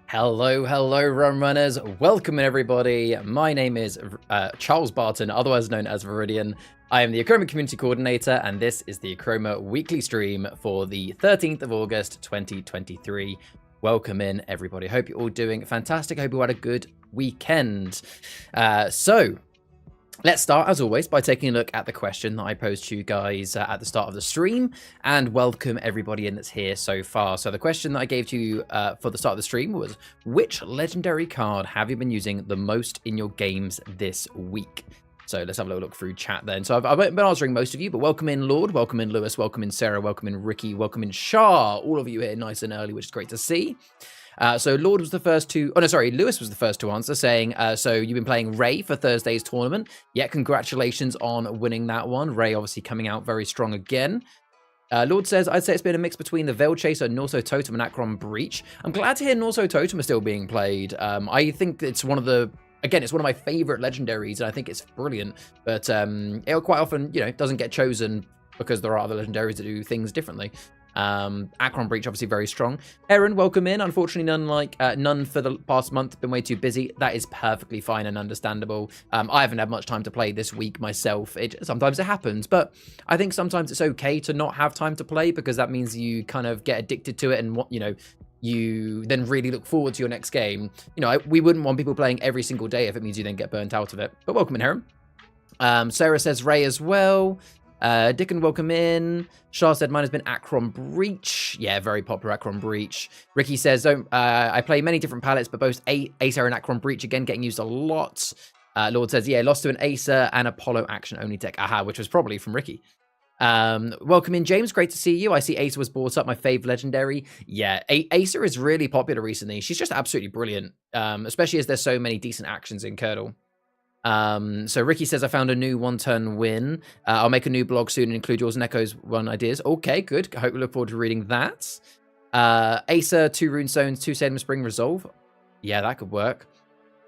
Hello, Run Runners. Welcome, everybody. My name is Charles Barton, otherwise known as Viridian. I am the Achroma Community Coordinator, and this is the Achroma Weekly Stream for the 13th of August, 2023. Welcome in, everybody. Hope you're all doing fantastic. Hope you had a good weekend. So, let's start, as always, by taking a look at the question that I posed to you guys at the start of the stream, and welcome everybody in that's here so far. So the question that I gave to you for the start of the stream was, which legendary card have you been using the most in your games this week? So let's have a little look through chat then. So I've been answering most of you, but welcome in Lord, welcome in Lewis, welcome in Sarah, welcome in Ricky, welcome in Shah. All of you here nice and early, which is great to see. So Lord was the first to, Lewis was the first to answer, saying, so you've been playing Ray for Thursday's tournament. Yeah, congratulations on winning that one. Ray obviously coming out very strong again. Lord says, I'd say it's been a mix between the Veil Chaser, Norso Totem, and Achroma Breach. I'm glad to hear Norso Totem is still being played. I think it's one of the, again, it's one of my favorite legendaries, and I think it's brilliant. But it quite often, doesn't get chosen because there are other legendaries that do things differently. Achroma Breach obviously very strong. Erin, welcome in. Unfortunately, none for the past month. Been way too busy. That is perfectly fine and understandable. I haven't had much time to play this week myself. Sometimes it happens, but I think sometimes it's okay to not have time to play, because that means you kind of get addicted to it, and you then really look forward to your next game. We wouldn't want people playing every single day if it means you then get burnt out of it. But welcome in, Erin. Sarah says Ray as well. Dickon, welcome in. Shah said mine has been Achroma Breach. Yeah, very popular Achroma Breach. Ricky says, I play many different palettes, but both Acer and Achroma Breach, again, getting used a lot. Lord says, yeah, lost to an Acer and Apollo action only deck. Aha, which was probably from Ricky. Welcome in, James. Great to see you. I see Acer was brought up, my fave legendary. Yeah, Acer is really popular recently. She's just absolutely brilliant, especially as there's so many decent actions in Curdle. So Ricky says, I found a new one-turn win. I'll make a new blog soon and include yours and Echo's one ideas. Okay, good. I hope we look forward to reading that. Acer, 2 Runestones, 2 Salem Spring Resolve. Yeah, that could work.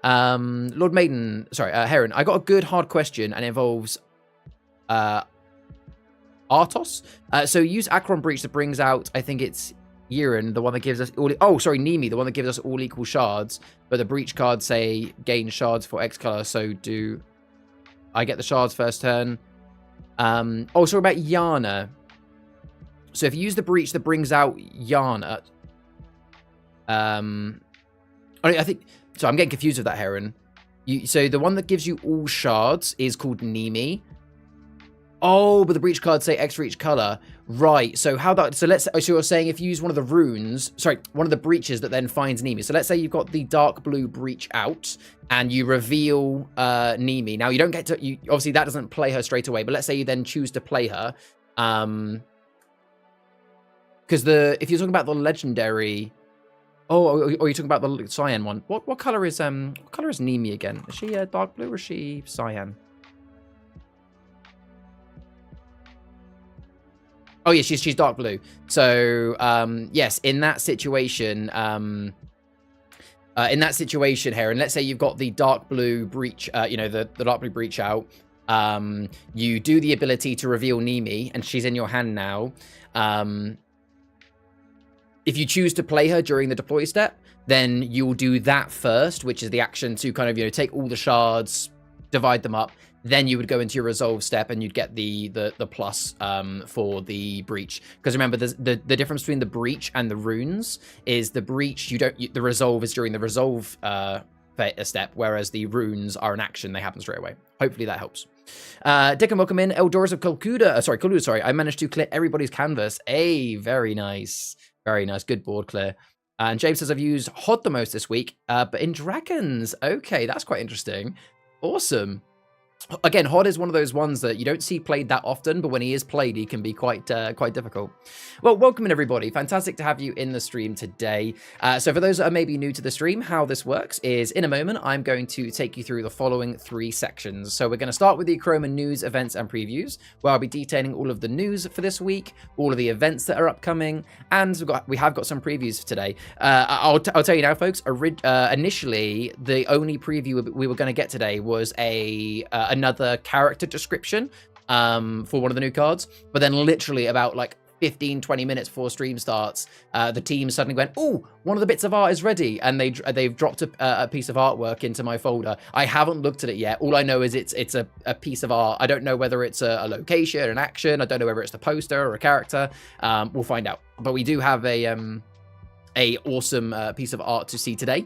Lord Maiden, Heron, I got a good hard question, and it involves Artos. So use Achroma Breach that brings out, I think it's Yiren, the one that gives us all... Nimi, the one that gives us all equal shards, but the Breach cards say gain shards for X color, so do I get the shards first turn? Sorry about Yana. So if you use the Breach that brings out Yana... I think... So I'm getting confused with that, Heron. So the one that gives you all shards is called Nimi. Oh, but the Breach cards say X for each color. Right. So so you're saying if you use one of the runes, one of the breaches that then finds Nimi. So let's say you've got the dark blue breach out and you reveal Nimi. Now you don't get to, obviously that doesn't play her straight away, but let's say you then choose to play her. Because if you're talking about the legendary, or you're talking about the cyan one. What color is Nimi again? Is she dark blue or is she cyan? Oh yeah, she's dark blue. So yes, in that situation, Heron, let's say you've got the dark blue breach, the dark blue breach out. You do the ability to reveal Nimi, and she's in your hand now. If you choose to play her during the deploy step, then you'll do that first, which is the action to kind of take all the shards, divide them up. Then you would go into your resolve step and you'd get the plus for the breach. Because remember, the difference between the breach and the runes is the breach, the resolve is during the resolve step, whereas the runes are an action, they happen straight away. Hopefully that helps. Dickon, welcome in. Eldoris of Calcuda, I managed to clear everybody's canvas. Very nice. Very nice. Good board clear. And James says, I've used Hod the most this week, but in Dragons. Okay, that's quite interesting. Awesome. Again, Hod is one of those ones that you don't see played that often, but when he is played, he can be quite difficult. Well, welcome in everybody. Fantastic to have you in the stream today. So for those that are maybe new to the stream, how this works is in a moment, I'm going to take you through the following 3 sections. So we're going to start with the Achroma news, events, and previews, where I'll be detailing all of the news for this week, all of the events that are upcoming, and we have got some previews for today. I'll tell you now, folks, initially, the only preview we were going to get today was another character description for one of the new cards, but then literally about like 15-20 minutes before stream starts, the team suddenly went, "Oh, one of the bits of art is ready," and they've dropped a piece of artwork into my folder. I haven't looked at it yet. All I know is it's a piece of art. I don't know whether it's a location, an action. I don't know whether it's the poster or a character. We'll find out. But we do have a awesome piece of art to see today.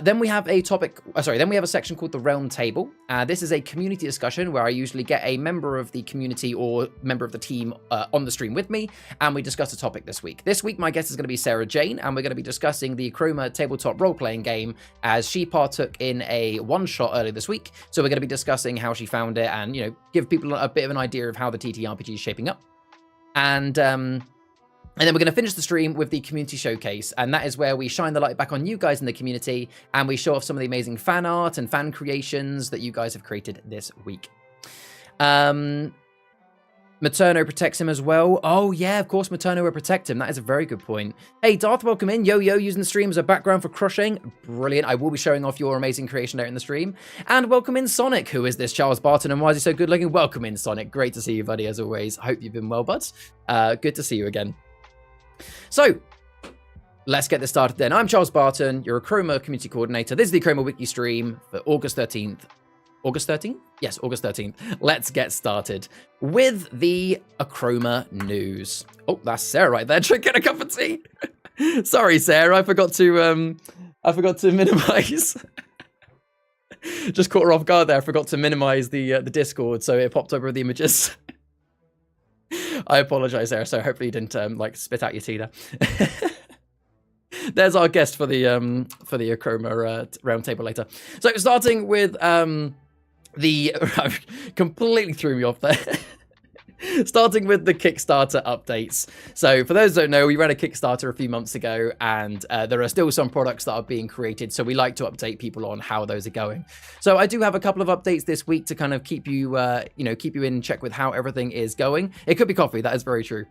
Then we have then we have a section called the Realm Table. This is a community discussion where I usually get a member of the community or member of the team on the stream with me, and we discuss a topic this week. This week, my guest is going to be Sarah Jane, and we're going to be discussing the Chroma tabletop role-playing game, as she partook in a one-shot earlier this week. So we're going to be discussing how she found it and, you know, give people a bit of an idea of how the TTRPG is shaping up. And then we're going to finish the stream with the community showcase, and that is where we shine the light back on you guys in the community, and we show off some of the amazing fan art and fan creations that you guys have created this week. Materno protects him as well. Oh yeah, of course Materno will protect him. That is a very good point. Hey Darth, welcome in. Yo, using the stream as a background for crushing. Brilliant. I will be showing off your amazing creation there in the stream. And welcome in Sonic. Who is this Charles Barton and why is he so good looking? Welcome in Sonic. Great to see you, buddy, as always. I hope you've been well, buds. Good to see you again. So, let's get this started then. I'm Charles Barton, your Achroma community coordinator. This is the Achroma Weekly stream for August 13th. August 13th? Yes, August 13th. Let's get started with the Achroma news. Oh, that's Sarah right there, drinking a cup of tea. Sorry, Sarah, I forgot to minimize. Just caught her off guard there. I forgot to minimize the Discord, so it popped over with the images. I apologize there, so hopefully you didn't like spit out your tea there. There's our guest for the Achroma round table later. So starting with completely threw me off there. Starting with the Kickstarter updates. So for those who don't know, we ran a Kickstarter a few months ago, and there are still some products that are being created, so we like to update people on how those are going. So I do have a couple of updates this week to kind of keep you keep you in check with how everything is going. It could be coffee, that is very true.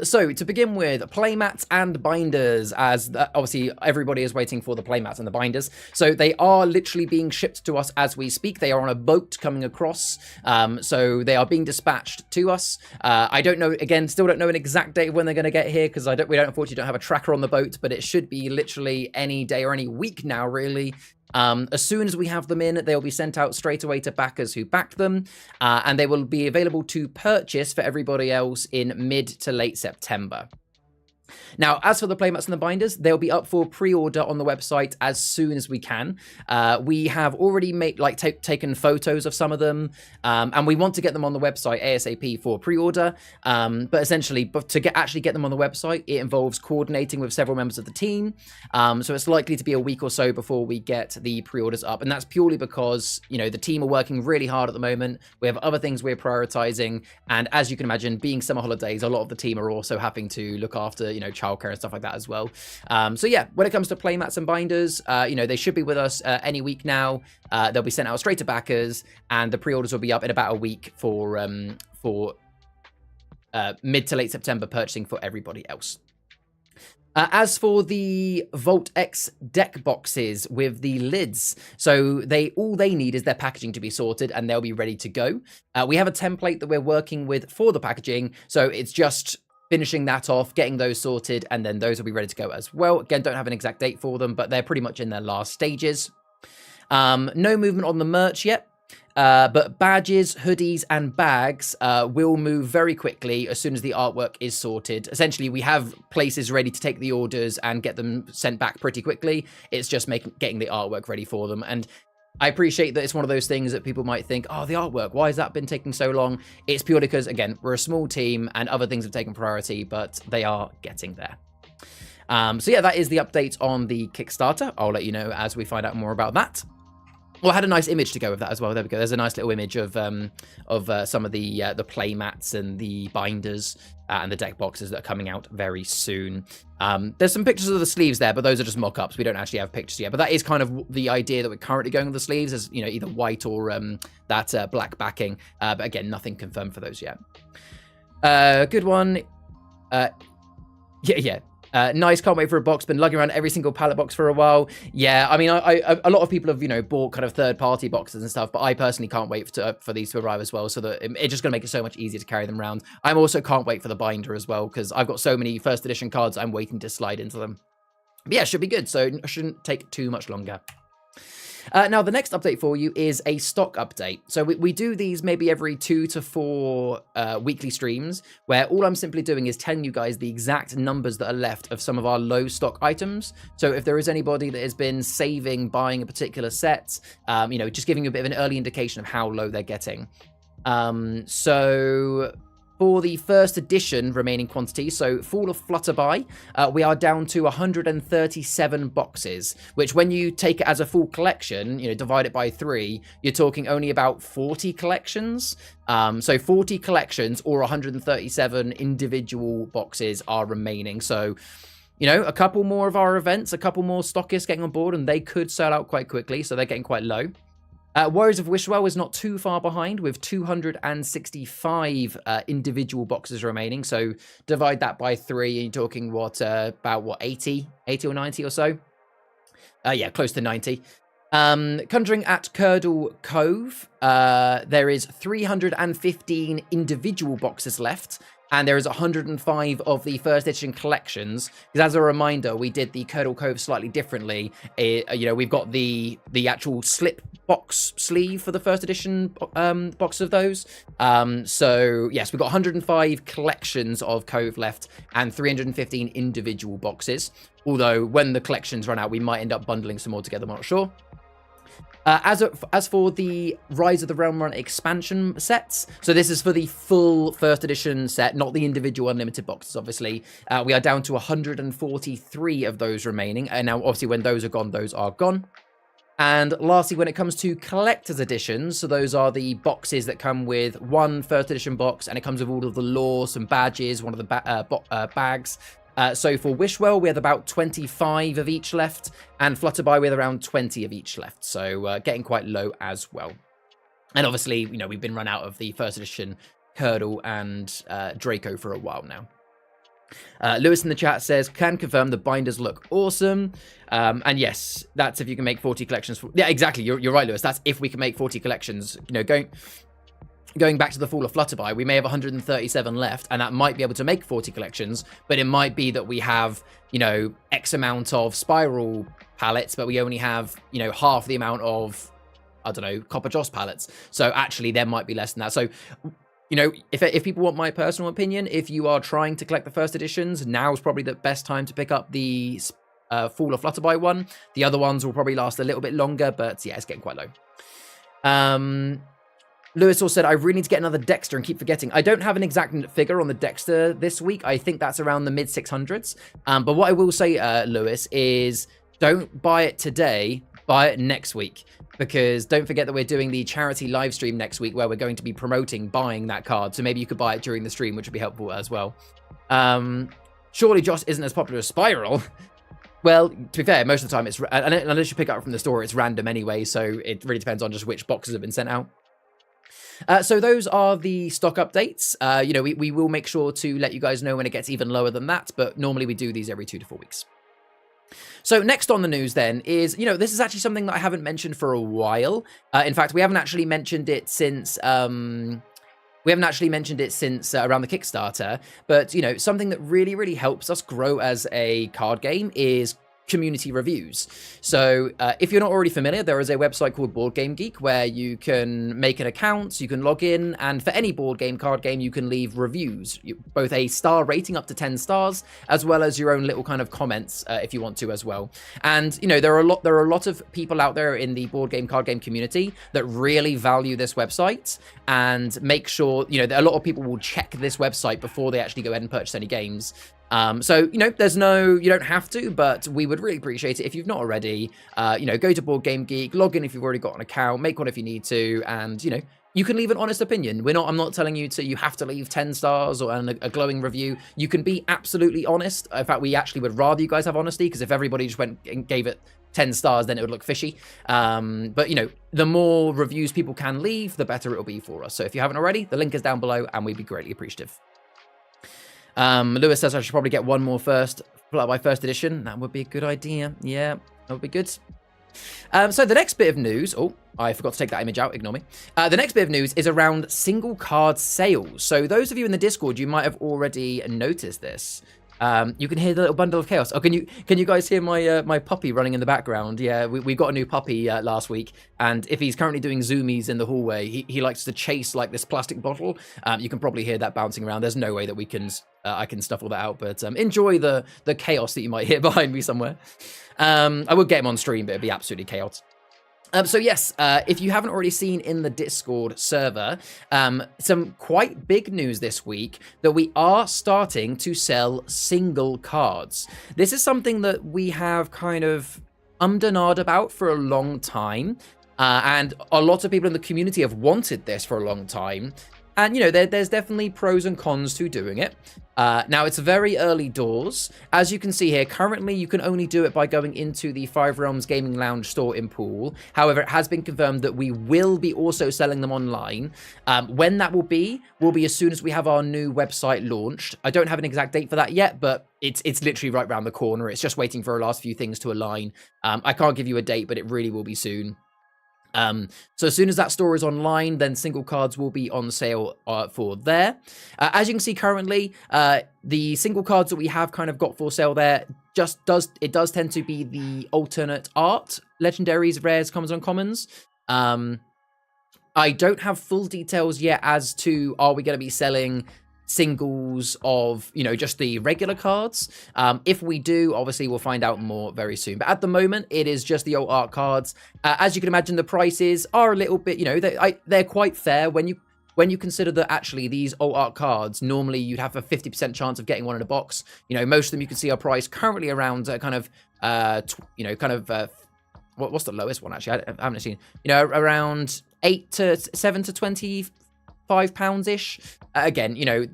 So to begin with, playmats and binders, as obviously everybody is waiting for the playmats and the binders. So they are literally being shipped to us as we speak. They are on a boat coming across. So they are being dispatched to us. I don't know, again, still don't know an exact date of when they're going to get here, because we unfortunately don't have a tracker on the boat, but it should be literally any day or any week now, really. As soon as we have them in, they'll be sent out straight away to backers who backed them, and they will be available to purchase for everybody else in mid to late September. Now, as for the playmats and the binders, they'll be up for pre-order on the website as soon as we can. We have already taken photos of some of them, and we want to get them on the website ASAP for pre-order. But essentially, to actually get them on the website, it involves coordinating with several members of the team. So it's likely to be a week or so before we get the pre-orders up, and that's purely because, you know, the team are working really hard at the moment. We have other things we're prioritizing, and as you can imagine, being summer holidays, a lot of the team are also having to look after, childcare and stuff like that as well. So yeah, when it comes to playmats and binders, they should be with us any week now. They'll be sent out straight to backers, and the pre-orders will be up in about a week for mid to late September purchasing for everybody else. As for the Vault X deck boxes with the lids, so all they need is their packaging to be sorted, and they'll be ready to go. We have a template that we're working with for the packaging, so it's just finishing that off, getting those sorted, and then those will be ready to go as well. Again, don't have an exact date for them, but they're pretty much in their last stages. No movement on the merch yet, but badges, hoodies, and bags will move very quickly as soon as the artwork is sorted. Essentially, we have places ready to take the orders and get them sent back pretty quickly. It's just getting the artwork ready for them. And I appreciate that it's one of those things that people might think, oh, the artwork, why has that been taking so long? It's purely because, again, we're a small team and other things have taken priority, but they are getting there. So yeah, that is the update on the Kickstarter. I'll let you know as we find out more about that. Well, I had a nice image to go with that as well. There we go. There's a nice little image of some of the play mats and the binders and the deck boxes that are coming out very soon. There's some pictures of the sleeves there, but those are just mock-ups. We don't actually have pictures yet. But that is kind of the idea that we're currently going with the sleeves, as you know, either white or that black backing. But again, nothing confirmed for those yet. Good one. Yeah. Nice, can't wait for a box. Been lugging around every single pallet box for a while. Yeah, I mean, a lot of people have, you know, bought kind of third-party boxes and stuff, but I personally can't wait for these to arrive as well, so that it's just going to make it so much easier to carry them around. I'm also can't wait for the binder as well, because I've got so many first edition cards I'm waiting to slide into them. But yeah, should be good, so it shouldn't take too much longer. Now, the next update for you is a stock update. So we do these maybe every 2 to 4 weekly streams, where all I'm simply doing is telling you guys the exact numbers that are left of some of our low stock items. So if there is anybody that has been saving, buying a particular set, you know, just giving you a bit of an early indication of how low they're getting. So for the first edition remaining quantity, so Fall of Flutterby, we are down to 137 boxes, which when you take it as a full collection, you know, divide it by 3, you're talking only about 40 collections. So 40 collections or 137 individual boxes are remaining. So, you know, a couple more of our events, a couple more stockists getting on board, and they could sell out quite quickly, so they're getting quite low. Warriors of Wishwell is not too far behind with 265 individual boxes remaining. So divide that by 3 and you're talking about 80 or 90 or so. Yeah, close to 90. Conjuring at Curdle Cove, there is 315 individual boxes left. And there is 105 of the first edition collections. Because as a reminder, we did the Curdle Cove slightly differently. You know, we've got the actual slip box sleeve for the first edition box of those. So yes, we've got 105 collections of Cove left and 315 individual boxes. Although when the collections run out, we might end up bundling some more together. I'm not sure. As for the Rise of the Realm Run expansion sets, so this is for the full first edition set, not the individual unlimited boxes, obviously. We are down to 143 of those remaining, and now obviously when those are gone, those are gone. And lastly, when it comes to collector's editions, so those are the boxes that come with one first edition box, and it comes with all of the lore, some badges, one of the bags. So for Wishwell, we have about 25 of each left, and Flutterby, we have around 20 of each left. So getting quite low as well. And obviously, you know, we've been run out of the first edition Curdle and Draco for a while now. Lewis in the chat says, can confirm the binders look awesome. And yes, that's if you can make 40 collections. Yeah, exactly. You're right, Lewis. That's if we can make 40 collections. You know, going back to the Fall of Flutterby, we may have 137 left, and that might be able to make 40 collections, but it might be that we have, you know, X amount of Spiral pallets, but we only have, you know, half the amount of, I don't know, Copper Joss pallets. So actually, there might be less than that. So, you know, if people want my personal opinion, if you are trying to collect the first editions, now is probably the best time to pick up the Fall of Flutterby one. The other ones will probably last a little bit longer, but yeah, it's getting quite low. Lewis also said, I really need to get another Dexter and keep forgetting. I don't have an exact figure on the Dexter this week. I think that's around the mid-600s. But what I will say, Lewis, is don't buy it today, buy it next week. Because don't forget that we're doing the charity live stream next week where we're going to be promoting buying that card. So maybe you could buy it during the stream, which would be helpful as well. Surely Joss isn't as popular as Spiral. Well, to be fair, most of the time, it's unless you pick it up from the store, it's random anyway. So it really depends on just which boxes have been sent out. So those are the stock updates. You know, we will make sure to let you guys know when it gets even lower than that, but normally we do these every 2 to 4 weeks. So next on the news then is, you know, this is actually something that I haven't mentioned for a while. In fact, we haven't actually mentioned it since around the Kickstarter, but, you know, something that really, really helps us grow as a card game is community reviews. So if you're not already familiar, there is a website called BoardGameGeek where you can make an account, you can log in, and for any board game, card game, you can leave reviews, both a star rating up to 10 stars, as well as your own little kind of comments if you want to as well. And you know, there are a lot of people out there in the board game, card game community that really value this website and make sure, you know, that a lot of people will check this website before they actually go ahead and purchase any games. So, you know, you don't have to, but we would really appreciate it if you've not already. You know, go to BoardGameGeek, log in if you've already got an account, make one if you need to, and, you know, you can leave an honest opinion. I'm not telling you have to leave 10 stars or a glowing review. You can be absolutely honest. In fact, we actually would rather you guys have honesty, because if everybody just went and gave it 10 stars, then it would look fishy. But, you know, the more reviews people can leave, the better it'll be for us. So if you haven't already, the link is down below, and we'd be greatly appreciative. Lewis says I should probably get one more by first edition. That would be a good idea. Yeah, that would be good. So the next bit of news, oh, I forgot to take that image out, ignore me. The next bit of news is around single card sales. So those of you in the Discord, you might have already noticed this. You can hear the little bundle of chaos. Oh, can you guys hear my puppy running in the background? Yeah, we got a new puppy last week, and if he's currently doing zoomies in the hallway, he likes to chase like this plastic bottle. You can probably hear that bouncing around. There's no way that I can stuff all that out, but enjoy the chaos that you might hear behind me somewhere. I would get him on stream, but it'd be absolutely chaos. So yes, if you haven't already seen in the Discord server, some quite big news this week that we are starting to sell single cards. This is something that we have kind of and ahed about for a long time, and a lot of people in the community have wanted this for a long time. And, you know, there's definitely pros and cons to doing it. Now, it's very early doors. As you can see here, currently you can only do it by going into the Five Realms Gaming Lounge store in Poole. However, it has been confirmed that we will be also selling them online. When that will be as soon as we have our new website launched. I don't have an exact date for that yet, but it's literally right around the corner. It's just waiting for our last few things to align. I can't give you a date, but it really will be soon. So as soon as that store is online, then single cards will be on sale for there. As you can see currently, the single cards that we have kind of got for sale there does tend to be the alternate art, legendaries, rares, commons, uncommons. I don't have full details yet as to are we going to be selling singles of, you know, just the regular cards. If we do, obviously we'll find out more very soon, but at the moment it is just the alt art cards. As you can imagine, the prices are a little bit, you know, they're quite fair when you consider that actually these alt art cards, normally you'd have a 50% chance of getting one in a box. You know, most of them you can see are priced currently around what's the lowest one actually? I haven't seen, you know, around 7 to 25 pounds-ish. Again, you know,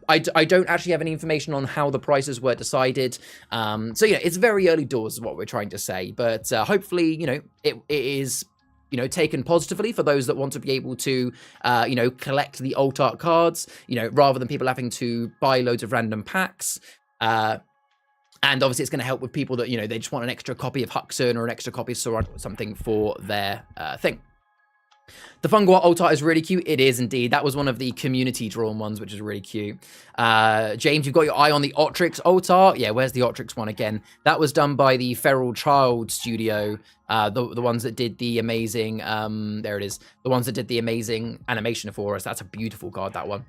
I don't actually have any information on how the prices were decided. So, you know, it's very early doors is what we're trying to say. But hopefully, you know, it is, you know, taken positively for those that want to be able to, you know, collect the alt art cards, you know, rather than people having to buy loads of random packs. And obviously it's going to help with people that, you know, they just want an extra copy of Huxon or an extra copy of Sauron or something for their thing. The Fungal alt art is really cute. It is indeed. That was one of the community drawn ones, which is really cute. James, you've got your eye on the Otrix alt art. Yeah, where's the Otrix one again? That was done by the Feral Child Studio. The ones that did the amazing, there it is. The ones that did the amazing animation for us. That's a beautiful card, that one.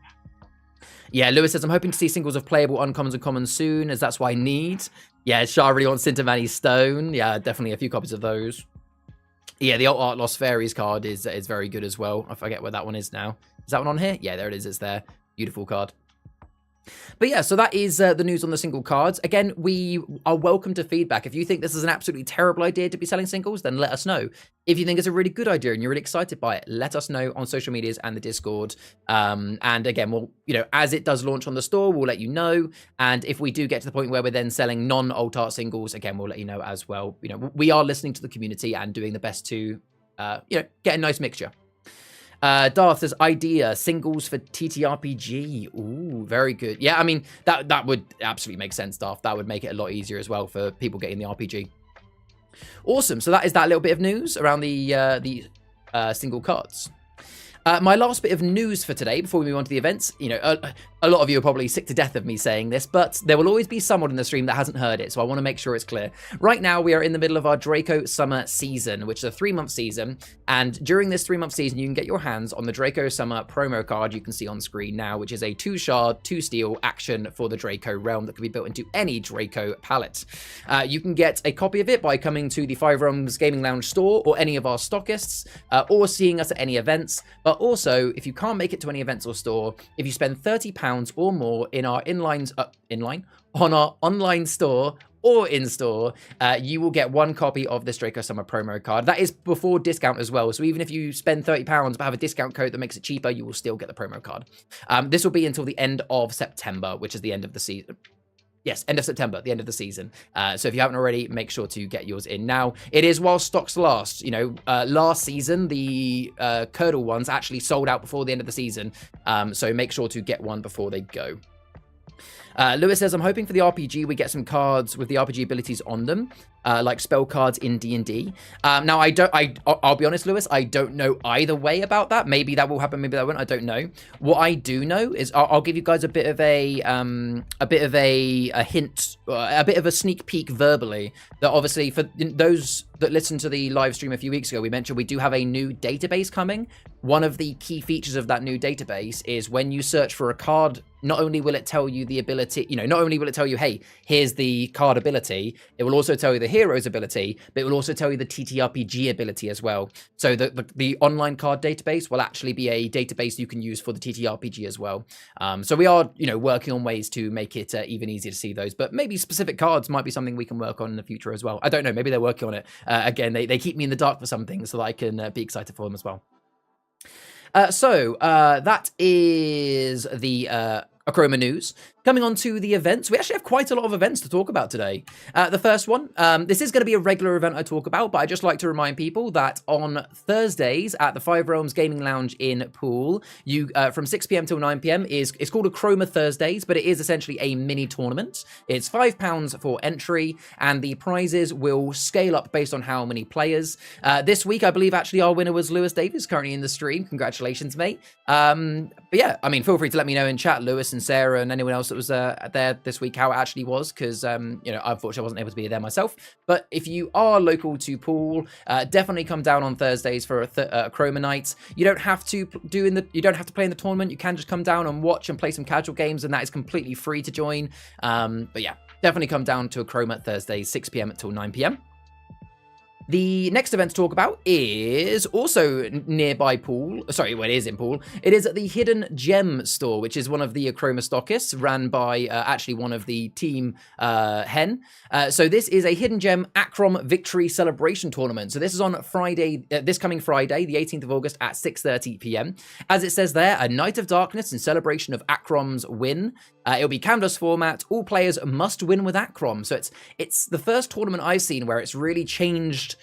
Yeah, Lewis says, I'm hoping to see singles of playable uncommons and commons soon, as that's what I need. Yeah, Shah really wants Sintamani Stone. Yeah, definitely a few copies of those. Yeah, the Alt Art Lost Fairies card is very good as well. I forget where that one is now. Is that one on here? Yeah, there it is. It's there. Beautiful card. But yeah, so that is the news on the single cards. Again, we are welcome to feedback. If you think this is an absolutely terrible idea to be selling singles, then let us know. If you think it's a really good idea and you're really excited by it, let us know on social medias and the Discord. And again, we'll, you know, as it does launch on the store, we'll let you know. And if we do get to the point where we're then selling non-alt art singles, again, we'll let you know as well. You know, we are listening to the community and doing the best to, you know, get a nice mixture. Darth says, idea, singles for TTRPG. Ooh, very good. Yeah, I mean, that would absolutely make sense, Darth. That would make it a lot easier as well for people getting the RPG. Awesome. So that is that little bit of news around the single cards. My last bit of news for today, before we move on to the events, you know, a lot of you are probably sick to death of me saying this, but there will always be someone in the stream that hasn't heard it, so I want to make sure it's clear. Right now, we are in the middle of our Draco Summer season, which is a 3-month season, and during this 3-month season, you can get your hands on the Draco Summer promo card you can see on screen now, which is a 2-shard, 2-steel action for the Draco realm that can be built into any Draco palette. You can get a copy of it by coming to the Five Realms Gaming Lounge store or any of our stockists, or seeing us at any events. But also, if you can't make it to any events or store, if you spend £30 £30 or more in our on our online store or in-store, you will get 1 copy of this Draco Summer promo card. That is before discount as well. So even if you spend £30 but have a discount code that makes it cheaper, you will still get the promo card. This will be until the end of September, which is the end of the season. Yes, end of September, the end of the season. So if you haven't already, make sure to get yours in now. It is while stocks last. You know, last season, the Curdle ones actually sold out before the end of the season. So make sure to get one before they go. Lewis says, I'm hoping for the RPG we get some cards with the RPG abilities on them, like spell cards in D&D. Now, I'll be honest, Lewis, I don't know either way about that. Maybe that will happen, maybe that won't. I don't know. What I do know is I'll give you guys a bit of a hint, a bit of a sneak peek verbally. That obviously for those that listened to the live stream a few weeks ago, we mentioned we do have a new database coming. One of the key features of that new database is when you search for a card, not only will it tell you the ability, not only will it tell you, hey, here's the card ability, it will also tell you the hero's ability, but it will also tell you the TTRPG ability as well. So the online card database will actually be a database you can use for the TTRPG as well. So we are, working on ways to make it even easier to see those, but maybe specific cards might be something we can work on in the future as well. I don't know, maybe they're working on it. Again, they keep me in the dark for some things so that I can be excited for them as well. So that is the Achroma news. Coming on to the events, we actually have quite a lot of events to talk about today. The first one, this is going to be a regular event I talk about, but I just like to remind people that on Thursdays at the Five Realms Gaming Lounge in Poole, you from 6 p.m. till 9 p.m. It's called a Chroma Thursdays, but it is essentially a mini tournament. It's £5 for entry, and the prizes will scale up based on how many players. This week, I believe actually our winner was Lewis Davis, currently in the stream. Congratulations, mate. But yeah, I mean, feel free to let me know in chat, Lewis and Sarah and anyone else that was there this week, how it actually was, because unfortunately I wasn't able to be there myself. But if you are local to Poole, definitely come down on Thursdays for a Chroma night. You don't have to play in the tournament. You can just come down and watch and play some casual games, and that is completely free to join. But yeah, definitely come down to a Chroma Thursdays, 6 p.m. until 9 p.m. The next event to talk about is also nearby Poole. Sorry, well, it is in Poole. It is at the Hidden Gem store, which is one of the Achroma stockists, ran by actually one of the team, Hen. So this is a Hidden Gem Achroma Victory Celebration Tournament. So this is on Friday, this coming Friday, the 18th of August at 6:30 p.m. As it says there, a night of darkness in celebration of Achrom's win. It'll be canvas format. All players must win with Achrom. So it's the first tournament I've seen where it's really changed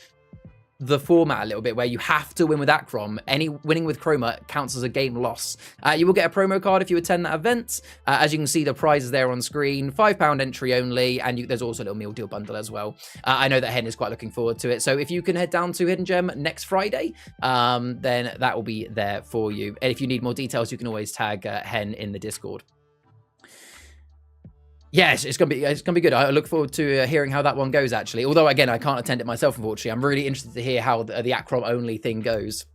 the format a little bit, where you have to win with Achrom. Any winning with Chroma counts as a game loss. You will get a promo card if you attend that event. As you can see, the prizes there on screen, £5 entry only, and there's also a little meal deal bundle as well. I know that Hen is quite looking forward to it, so if you can head down to Hidden Gem next Friday, then that will be there for you. And if you need more details, you can always tag Hen in the Discord. Yes, it's gonna be good. I look forward to hearing how that one goes, actually. Although, again, I can't attend it myself, unfortunately. I'm really interested to hear how the Achrom only thing goes.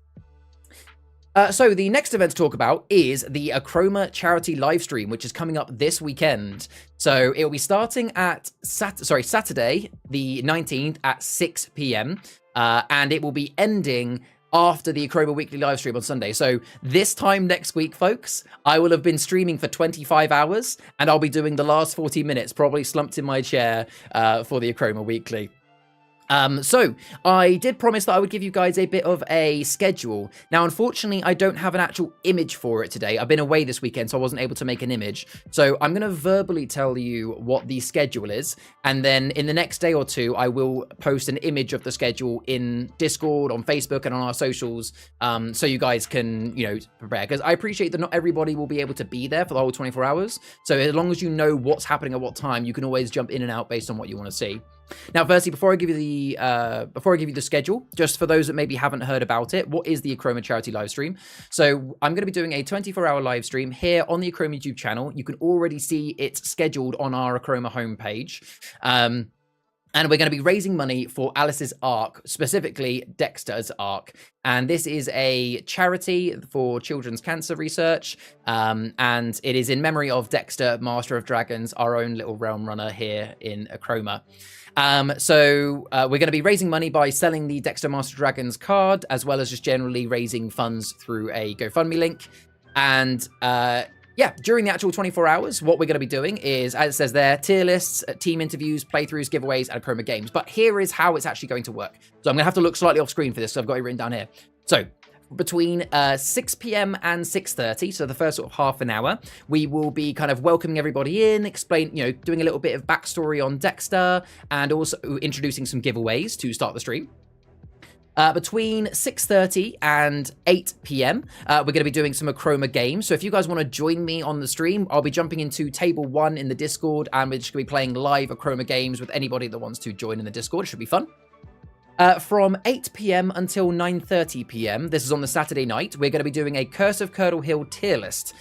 So the next event to talk about is the Achroma charity livestream, which is coming up this weekend. So it will be starting at Saturday, the 19th at 6 p.m. And it will be ending after the Achroma weekly live stream on Sunday. So this time next week, folks, I will have been streaming for 25 hours, and I'll be doing the last 40 minutes, probably slumped in my chair for the Achroma weekly. So I did promise that I would give you guys a bit of a schedule. Now, unfortunately, I don't have an actual image for it today. I've been away this weekend, so I wasn't able to make an image. So I'm going to verbally tell you what the schedule is. And then in the next day or two, I will post an image of the schedule in Discord, on Facebook, and on our socials. So you guys can, prepare. Because I appreciate that not everybody will be able to be there for the whole 24 hours. So as long as you know what's happening at what time, you can always jump in and out based on what you want to see. Now, firstly, before I give you the schedule, just for those that maybe haven't heard about it, what is the Achroma charity live stream? So I'm going to be doing a 24-hour live stream here on the Achroma YouTube channel. You can already see it scheduled on our Achroma homepage. And we're going to be raising money for Alice's Ark, specifically Dexter's Ark. And this is a charity for children's cancer research. And it is in memory of Dexter, Master of Dragons, our own little realm runner here in Achroma. So we're going to be raising money by selling the Dexter Master of Dragons card, as well as just generally raising funds through a GoFundMe link. And yeah, during the actual 24 hours, what we're going to be doing is, as it says there, tier lists, team interviews, playthroughs, giveaways, and Chroma games. But here is how it's actually going to work. So I'm going to have to look slightly off screen for this, so I've got it written down here. So between 6 p.m. and 6:30, so the first sort of half an hour, we will be kind of welcoming everybody in, doing a little bit of backstory on Dexter, and also introducing some giveaways to start the stream. Between 6:30 and 8 p.m, we're going to be doing some Achroma games. So if you guys want to join me on the stream, I'll be jumping into table 1 in the Discord, and we're just going to be playing live Achroma games with anybody that wants to join in the Discord. It should be fun. From 8 p.m. until 9:30 p.m, this is on the Saturday night, we're going to be doing a Curse of Curdle Hill tier list.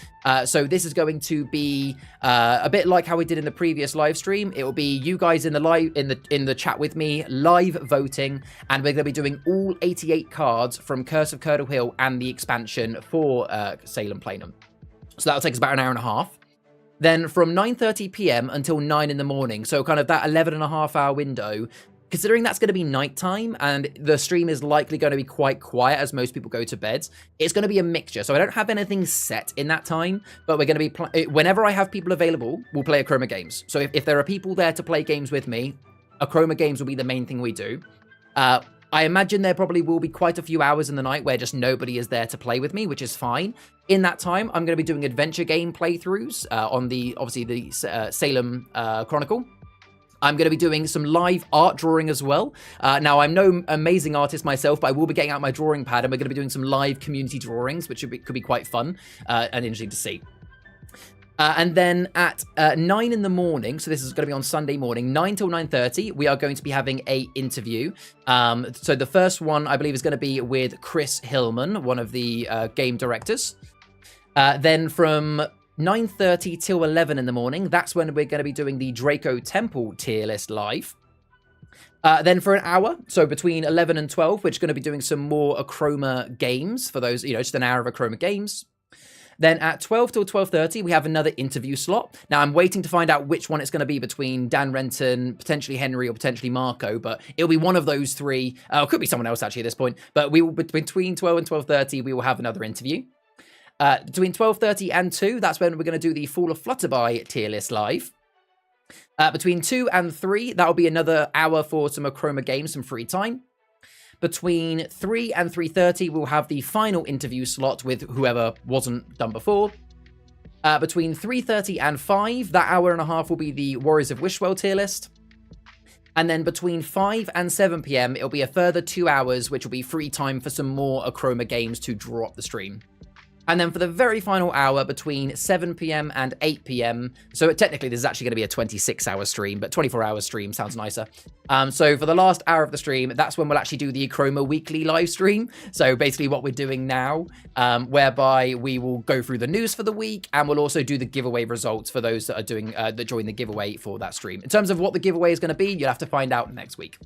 So this is going to be a bit like how we did in the previous live stream. It will be you guys in the chat with me, live voting, and we're going to be doing all 88 cards from Curse of Curdle Hill and the expansion for Salem Planum. So that'll take us about an hour and a half. Then from 9:30 p.m. until 9 in the morning, so kind of that 11.5-hour window. Considering that's going to be nighttime and the stream is likely going to be quite quiet as most people go to bed, it's going to be a mixture. So I don't have anything set in that time, but we're going to be whenever I have people available, we'll play Achroma games. So if there are people there to play games with me, Achroma games will be the main thing we do. I imagine there probably will be quite a few hours in the night where just nobody is there to play with me, which is fine. In that time, I'm going to be doing adventure game playthroughs on the Salem Chronicle. I'm going to be doing some live art drawing as well. Now, I'm no amazing artist myself, but I will be getting out my drawing pad, and we're going to be doing some live community drawings, which could be quite fun and interesting to see. And then at 9 in the morning, so this is going to be on Sunday morning, 9 till 9:30, we are going to be having a interview. So the first one, I believe, is going to be with Chris Hillman, one of the game directors. Then from 9:30 till 11 in the morning, that's when we're going to be doing the Draco Temple tier list live. Then for an hour, so between 11 and 12, we're just going to be doing some more Achroma games for those, just an hour of Achroma games. Then at 12 till 12:30, we have another interview slot. Now, I'm waiting to find out which one it's going to be between Dan Renton, potentially Henry, or potentially Marco, but it'll be one of those three. It could be someone else, actually, at this point. But we will, between 12 and 12:30, we will have another interview. Between 12:30 and 2, that's when we're going to do the Fall of Flutterby tier list live. Between 2 and 3, that'll be another hour for some Achroma games, some free time. Between 3 and 3:30, we'll have the final interview slot with whoever wasn't done before. Between 3:30 and 5, that hour and a half will be the Warriors of Wishwell tier list. And then between 5 and 7 p.m, it'll be a further 2 hours, which will be free time for some more Achroma games to draw up the stream. And then for the very final hour, between 7 p.m. and 8 p.m, so technically this is actually going to be a 26-hour stream, but 24-hour stream sounds nicer. So for the last hour of the stream, that's when we'll actually do the Achroma weekly live stream. So basically what we're doing now, whereby we will go through the news for the week, and we'll also do the giveaway results for those that are doing that join the giveaway for that stream. In terms of what the giveaway is going to be, you'll have to find out next week.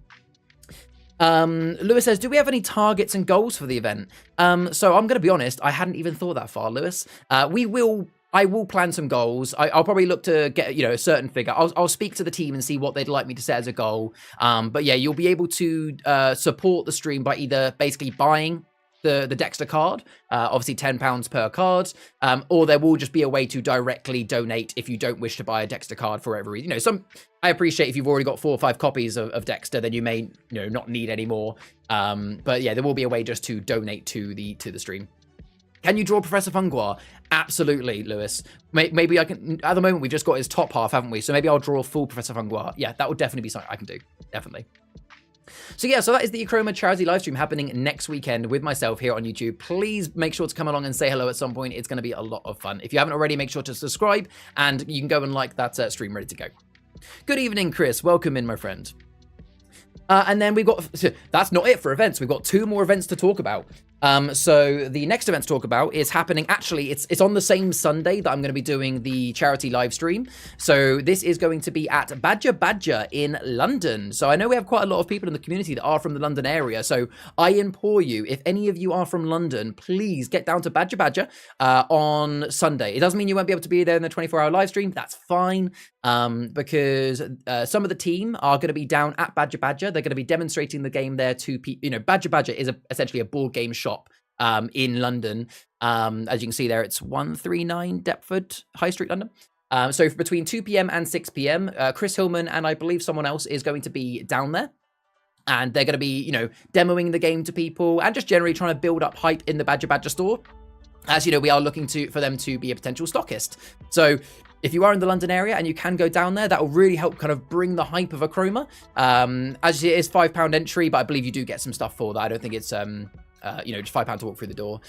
Lewis says, do we have any targets and goals for the event? So I'm going to be honest, I hadn't even thought that far, Lewis. I will plan some goals. I'll probably look to get, a certain figure. I'll speak to the team and see what they'd like me to set as a goal. But yeah, you'll be able to support the stream by either basically buying the Dexter card, obviously £10 per card, or there will just be a way to directly donate if you don't wish to buy a Dexter card for every reason. I appreciate if you've already got 4 or 5 copies of Dexter, then you may not need any more. But yeah, there will be a way just to donate to the stream. Can you draw Professor Funguar? Absolutely, Lewis. Maybe I can. At the moment, we've just got his top half, haven't we? So maybe I'll draw full Professor Funguar. Yeah, that would definitely be something I can do. Definitely. So yeah, so that is the Achroma charity livestream happening next weekend with myself here on YouTube. Please make sure to come along and say hello at some point. It's going to be a lot of fun. If you haven't already, make sure to subscribe, and you can go and like that stream ready to go. Good evening, Chris. Welcome in, my friend. And then we've got, that's not it for events. We've got 2 more events to talk about. So the next event to talk about is happening, actually, it's on the same Sunday that I'm going to be doing the charity live stream. So this is going to be at Badger in London. So I know we have quite a lot of people in the community that are from the London area. So I implore you, if any of you are from London, please get down to Badger on Sunday. It doesn't mean you won't be able to be there in the 24-hour live stream. That's fine. Because some of the team are going to be down at Badger. They're going to be demonstrating the game there to people. Badger is essentially a board game shop in London. As you can see there, it's 139 Deptford High Street, London. So between 2 p.m. and 6 p.m., Chris Hillman and I believe someone else is going to be down there. And they're going to be, you know, demoing the game to people and just generally trying to build up hype in the Badger store. As you know, we are looking for them to be a potential stockist. So if you are in the London area and you can go down there, that will really help kind of bring the hype of Achroma. As it is £5 entry, but I believe you do get some stuff for that. I don't think it's, you know, just £5 to walk through the door.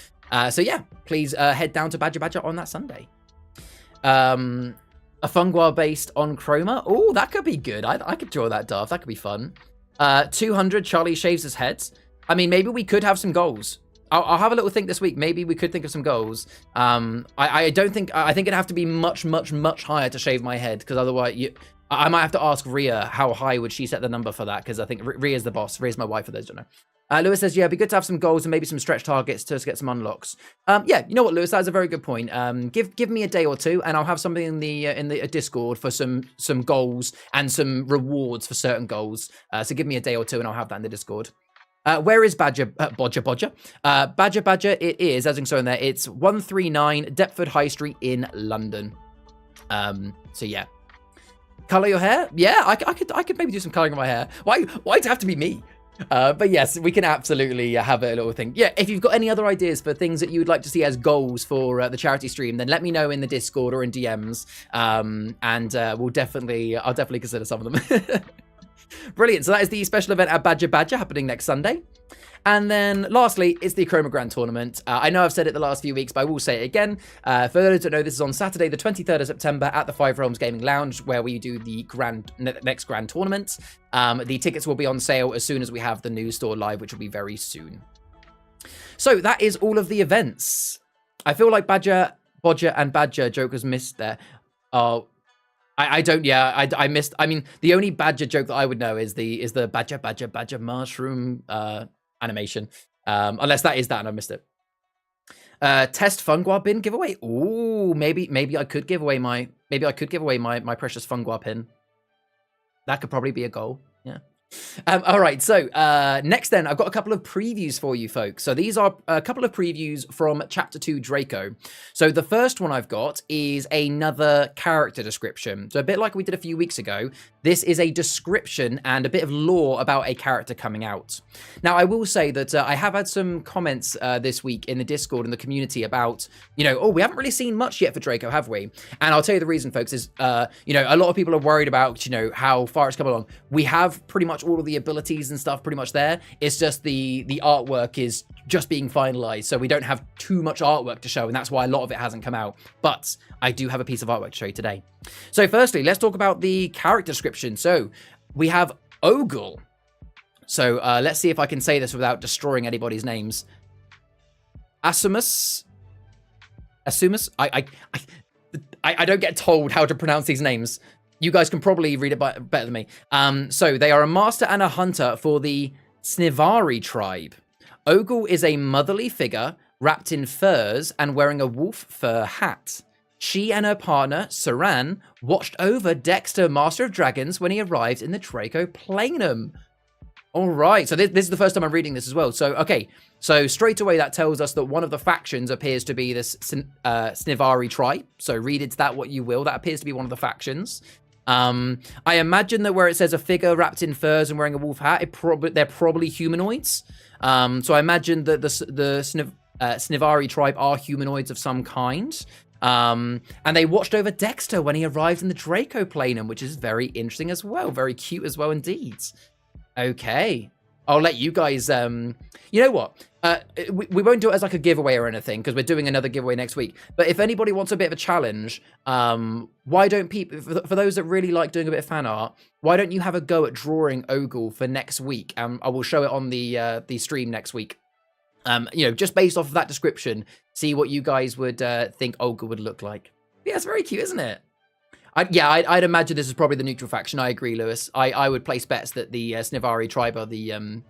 So yeah, please head down to Badger on that Sunday. A Funguar based on Chroma. Oh, that could be good. I could draw that, Darth. That could be fun. 200 Charlie shaves his head. I mean, maybe we could have some goals. I'll have a little think this week. Maybe we could think of some goals. I think it'd have to be much higher to shave my head, because otherwise I might have to ask Rhea how high would she set the number for that, because I think Rhea's the boss. Rhea's my wife, for those who don't know. Lewis says, yeah, it'd be good to have some goals and maybe some stretch targets to get some unlocks. Yeah, you know what, Lewis, that's a very good point. Give me a day or two, and I'll have something in the Discord for some goals and some rewards for certain goals. So give me a day or two, and I'll have that in the Discord. Where is Badger? Badger, it is, as in so in there, it's 139 Deptford High Street in London. So yeah. Color your hair? Yeah, I could maybe do some coloring of my hair. Why does it have to be me? But yes, we can absolutely have a little thing. Yeah, if you've got any other ideas for things that you would like to see as goals for the charity stream, then let me know in the Discord or in DMs, and I'll definitely consider some of them. Brilliant. So that is the special event at Badger happening next Sunday. And then lastly, it's the Chroma Grand Tournament. I know I've said it the last few weeks, but I will say it again. For those that know, this is on Saturday, the 23rd of September at the Five Realms Gaming Lounge, where we do the next Grand Tournament. The tickets will be on sale as soon as we have the new store live, which will be very soon. So that is all of the events. I feel like Bodger and Badger joke was missed there. I don't. Yeah, I missed. I mean, the only Badger joke that I would know is the Badger mushroom animation. Unless that is that, and I missed it. Test Funguar bin giveaway. Ooh, maybe I could give away my my precious Funguar pin. That could probably be a goal. Yeah. All right, so next then, I've got a couple of previews for you folks. So these are a couple of previews from Chapter 2 Draco. So the first one I've got is another character description. So a bit like we did a few weeks ago, this is a description and a bit of lore about a character coming out. Now, I will say that I have had some comments this week in the Discord and the community about, you know, oh, we haven't really seen much yet for Draco, have we? And I'll tell you the reason, folks, is, you know, a lot of people are worried about, you know, how far it's come along. We have pretty much all of the abilities and stuff pretty much there. It's just the artwork is just being finalized, so we don't have too much artwork to show, and that's why a lot of it hasn't come out. But I do have a piece of artwork to show you today. So firstly, let's talk about the character description. So we have Ogle. So let's see if I can say this without destroying anybody's names. Assumus. I don't get told how to pronounce these names. You guys can probably read it better than me. So they are a master and a hunter for the Snivari tribe. Ogle is a motherly figure wrapped in furs and wearing a wolf fur hat. She and her partner, Saran, watched over Dexter, Master of Dragons, when he arrived in the Draco Planum. All right, so this is the first time I'm reading this as well. So, okay, so straight away that tells us that one of the factions appears to be this Snivari tribe. So read into that what you will. That appears to be one of the factions. I imagine that where it says a figure wrapped in furs and wearing a wolf hat, they're probably humanoids. So I imagine that the Snivari tribe are humanoids of some kind. And they watched over Dexter when he arrived in the Draco Planum, which is very interesting as well. Very cute as well indeed. Okay. I'll let you guys, you know what? We won't do it as like a giveaway or anything, because we're doing another giveaway next week. But if anybody wants a bit of a challenge, why don't people, for those that really like doing a bit of fan art, why don't you have a go at drawing Ogle for next week? I will show it on the stream next week. You know, just based off of that description, see what you guys would think Ogle would look like. Yeah, it's very cute, isn't it? I'd imagine this is probably the neutral faction. I agree, Lewis. I would place bets that the Snivari tribe are the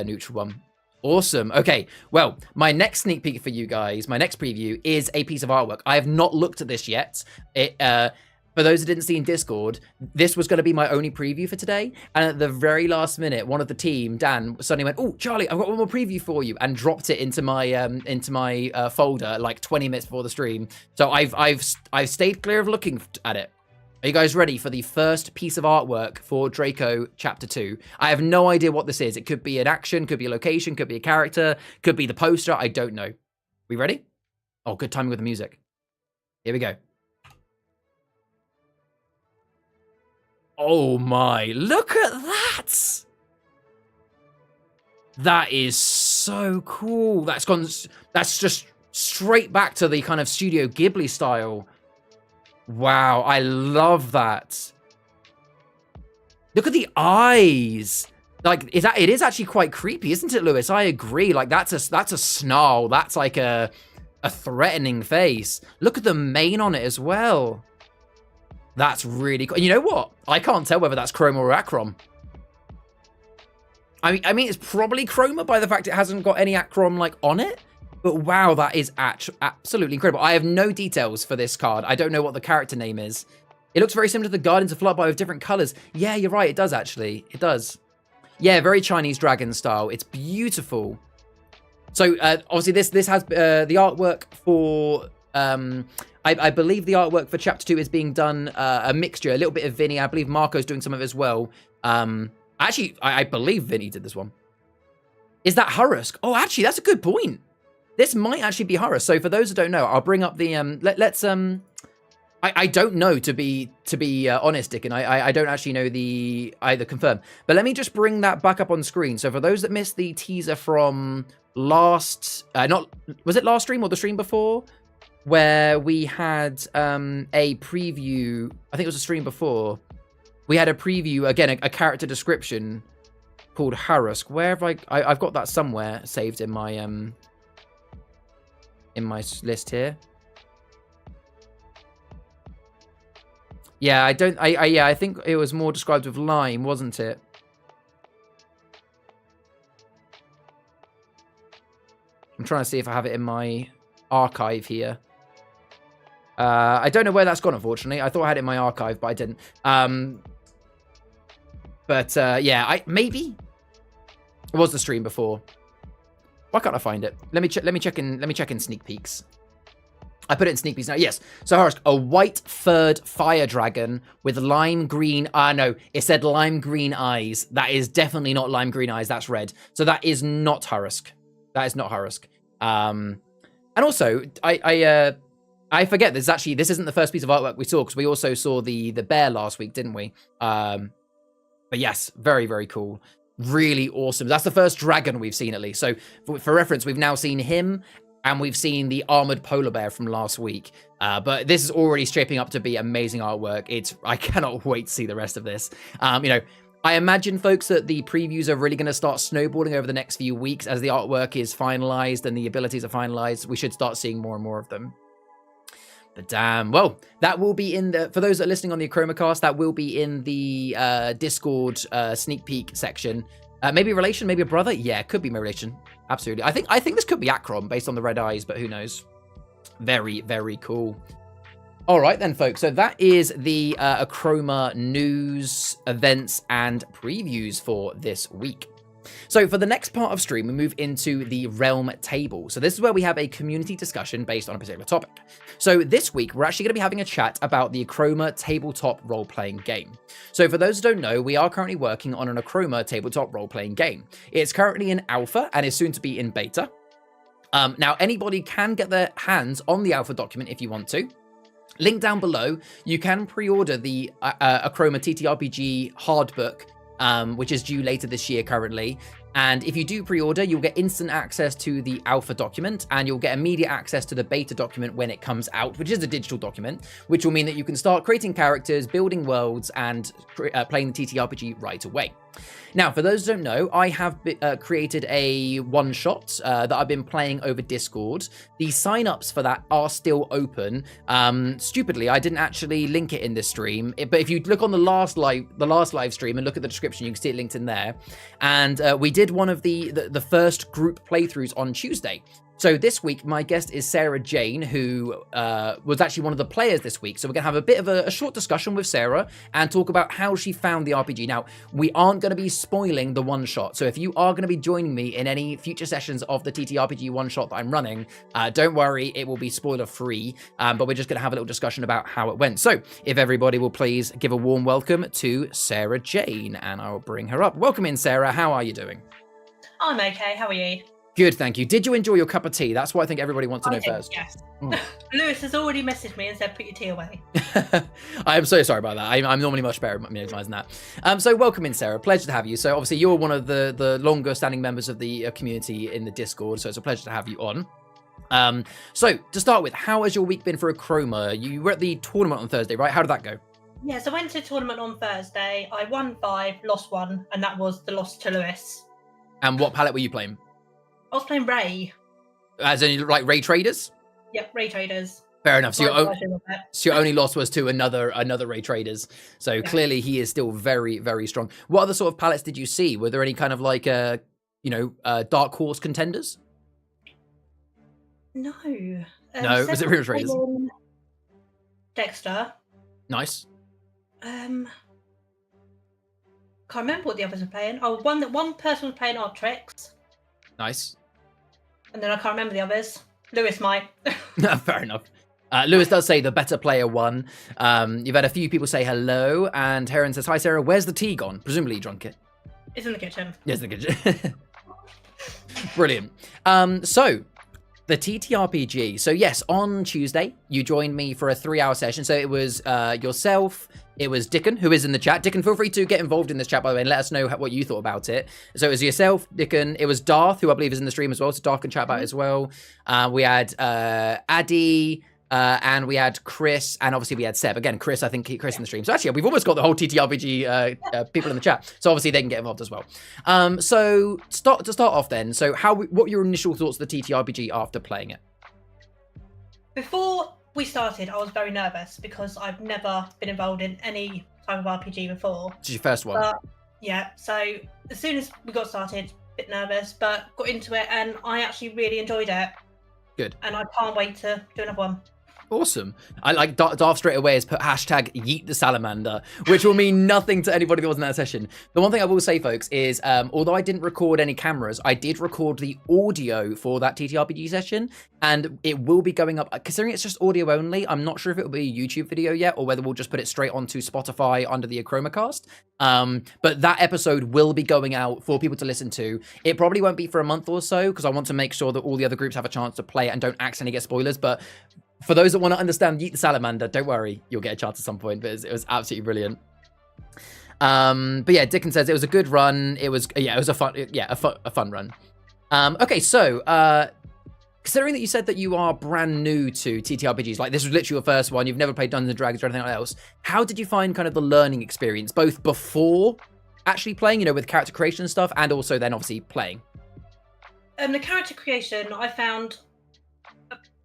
neutral one. Awesome. Okay, well, my next sneak peek for you guys, my next preview is a piece of artwork. I have not looked at this yet. for those that didn't see in Discord, this was going to be my only preview for today. And at the very last minute, one of the team, Dan, suddenly went, "Oh, Charlie, I've got one more preview for you," and dropped it into my folder like 20 minutes before the stream. So I've stayed clear of looking at it. Are you guys ready for the first piece of artwork for Draco Chapter 2? I have no idea what this is. It could be an action, could be a location, could be a character, could be the poster. I don't know. We ready? Oh, good timing with the music. Here we go. Oh my, look at that! That is so cool. That's just straight back to the kind of Studio Ghibli style. Wow, I love that. Look at the eyes. Like, it is actually quite creepy, isn't it, Lewis? I agree. Like, that's a snarl. That's like a threatening face. Look at the mane on it as well. That's really cool. And you know what? I can't tell whether that's Chroma or Achroma. I mean, it's probably Chroma by the fact it hasn't got any Achroma like on it. But wow, that is absolutely incredible. I have no details for this card. I don't know what the character name is. It looks very similar to the Guardians of Floodby with different colors. Yeah, you're right. It does actually. It does. Yeah, very Chinese dragon style. It's beautiful. So obviously this has the artwork for. I believe the artwork for Chapter 2 is being done a mixture, a little bit of Vinny. I believe Marco's doing some of it as well. Actually, I believe Vinny did this one. Is that Hurusk? Oh, actually, that's a good point. This might actually be Hurusk. So for those who don't know, I'll bring up the let's I don't know, to be honest, Dick, and I don't actually know the either confirm. But let me just bring that back up on screen. So for those that missed the teaser from last, was it last stream or the stream before, where we had a preview? I think it was a stream before. We had a preview again, a character description called Hurusk. Where have I've got that somewhere saved in my list here. Yeah, I think it was more described with lime, wasn't it? I'm trying to see if I have it in my archive here. I don't know where that's gone, unfortunately. I thought I had it in my archive, but I didn't. Yeah, maybe it was the stream before. Why can't I find it? Let me check in sneak peeks. I put it in sneak peeks now. Yes. So Hurusk, a white furred fire dragon with lime green. No, it said lime green eyes. That is definitely not lime green eyes. That's red. So that is not Hurusk. That is not Hurusk. And also, I forget. This isn't the first piece of artwork we saw, because we also saw the bear last week, didn't we? But yes, very, very cool. Really awesome. That's the first dragon we've seen, at least. So for reference, we've now seen him, and we've seen the armored polar bear from last week. But this is already shaping up to be amazing artwork. I cannot wait to see the rest of this. I imagine, folks, that the previews are really going to start snowballing over the next few weeks as the artwork is finalized and the abilities are finalized. We should start seeing more and more of them. But damn, well, that will be in the, for those that are listening on the Achroma cast, that will be in the Discord sneak peek section. Maybe a relation, maybe a brother. Yeah, it could be my relation. Absolutely. I think this could be Achroma based on the red eyes, but who knows? Very, very cool. All right then, folks. So that is the Achroma news, events, and previews for this week. So for the next part of stream, we move into the Realm table. So this is where we have a community discussion based on a particular topic. So this week, we're actually going to be having a chat about the Achroma tabletop role-playing game. So for those who don't know, we are currently working on an Achroma tabletop role-playing game. It's currently in alpha and is soon to be in beta. Now, anybody can get their hands on the alpha document if you want to. Link down below, you can pre-order the Achroma TTRPG hardbook, which is due later this year currently. And if you do pre-order, you'll get instant access to the alpha document, and you'll get immediate access to the beta document when it comes out, which is a digital document, which will mean that you can start creating characters, building worlds, and playing the TTRPG right away. Now, for those who don't know, I have created a one-shot that I've been playing over Discord. The sign-ups for that are still open. Stupidly, I didn't actually link it in this stream, but if you look on the last live stream and look at the description, you can see it linked in there. And we did one of the first group playthroughs on Tuesday. So this week, my guest is Sarah Jane, who was actually one of the players this week. So we're going to have a bit of a short discussion with Sarah and talk about how she found the RPG. Now, we aren't going to be spoiling the one-shot. So if you are going to be joining me in any future sessions of the TTRPG one-shot that I'm running, don't worry, it will be spoiler-free. But we're just going to have a little discussion about how it went. So if everybody will please give a warm welcome to Sarah Jane, and I'll bring her up. Welcome in, Sarah. How are you doing? I'm okay. How are you? Good, thank you. Did you enjoy your cup of tea? That's what I think everybody wants to know first. Yes. Lewis has already messaged me and said, put your tea away. I am so sorry about that. I'm normally much better at minimizing that. So welcome in, Sarah. Pleasure to have you. So obviously you're one of the longer standing members of the community in the Discord, so it's a pleasure to have you on. So to start with, how has your week been for Achroma? You were at the tournament on Thursday, right? How did that go? Yeah, so I went to a tournament on Thursday. I won 5, lost 1, and that was the loss to Lewis. And what palette were you playing? I was playing Ray. As in, like, Ray Traders? Yep, Ray Traders. Fair enough. So your only loss was to another Ray Traders. So yeah. Clearly he is still very, very strong. What other sort of palettes did you see? Were there any kind of like, dark horse contenders? No. No, was it Ray Traders? Dexter. Nice. Can't remember what the others were playing. Oh, one person was playing Artrix. Nice. And then I can't remember the others. Lewis might. Fair enough. Lewis does say the better player won. You've had a few people say hello, and Heron says, hi, Sarah, where's the tea gone? Presumably you drunk it. It's in the kitchen. Yes, in the kitchen. Brilliant. So, the TTRPG. So yes, on Tuesday, you joined me for a 3-hour session. So it was yourself, it was Dickon, who is in the chat. Dickon, feel free to get involved in this chat, by the way, and let us know what you thought about it. So it was yourself, Dickon, it was Darth, who I believe is in the stream as well, so Darth can chat about it as well. We had Addy, and we had Chris, and obviously we had Seb. Again, Chris, I think Chris in the stream. So actually, we've almost got the whole TTRPG people in the chat. So obviously they can get involved as well. So to start off then, so what were your initial thoughts of the TTRPG after playing it? Before we started, I was very nervous because I've never been involved in any type of RPG before. This is your first one? Yeah, so as soon as we got started, a bit nervous, but got into it and I actually really enjoyed it. Good. And I can't wait to do another one. Awesome. I like Darth straight away has put hashtag yeet the salamander, which will mean nothing to anybody that wasn't in that session. The one thing I will say, folks, is although I didn't record any cameras, I did record the audio for that TTRPG session, and it will be going up. Considering it's just audio only, I'm not sure if it will be a YouTube video yet, or whether we'll just put it straight onto Spotify under the Achroma cast. But that episode will be going out for people to listen to. It probably won't be for a month or so, because I want to make sure that all the other groups have a chance to play it and don't accidentally get spoilers. But for those that want to understand Yeet the Salamander, don't worry, you'll get a chance at some point, but it was absolutely brilliant. But yeah, Dickon says it was a good run. It was a fun run. Okay, so considering that you said that you are brand new to TTRPGs, like this was literally your first one, you've never played Dungeons and Dragons or anything else, how did you find kind of the learning experience, both before actually playing, with character creation and stuff, and also then obviously playing? The character creation, I found,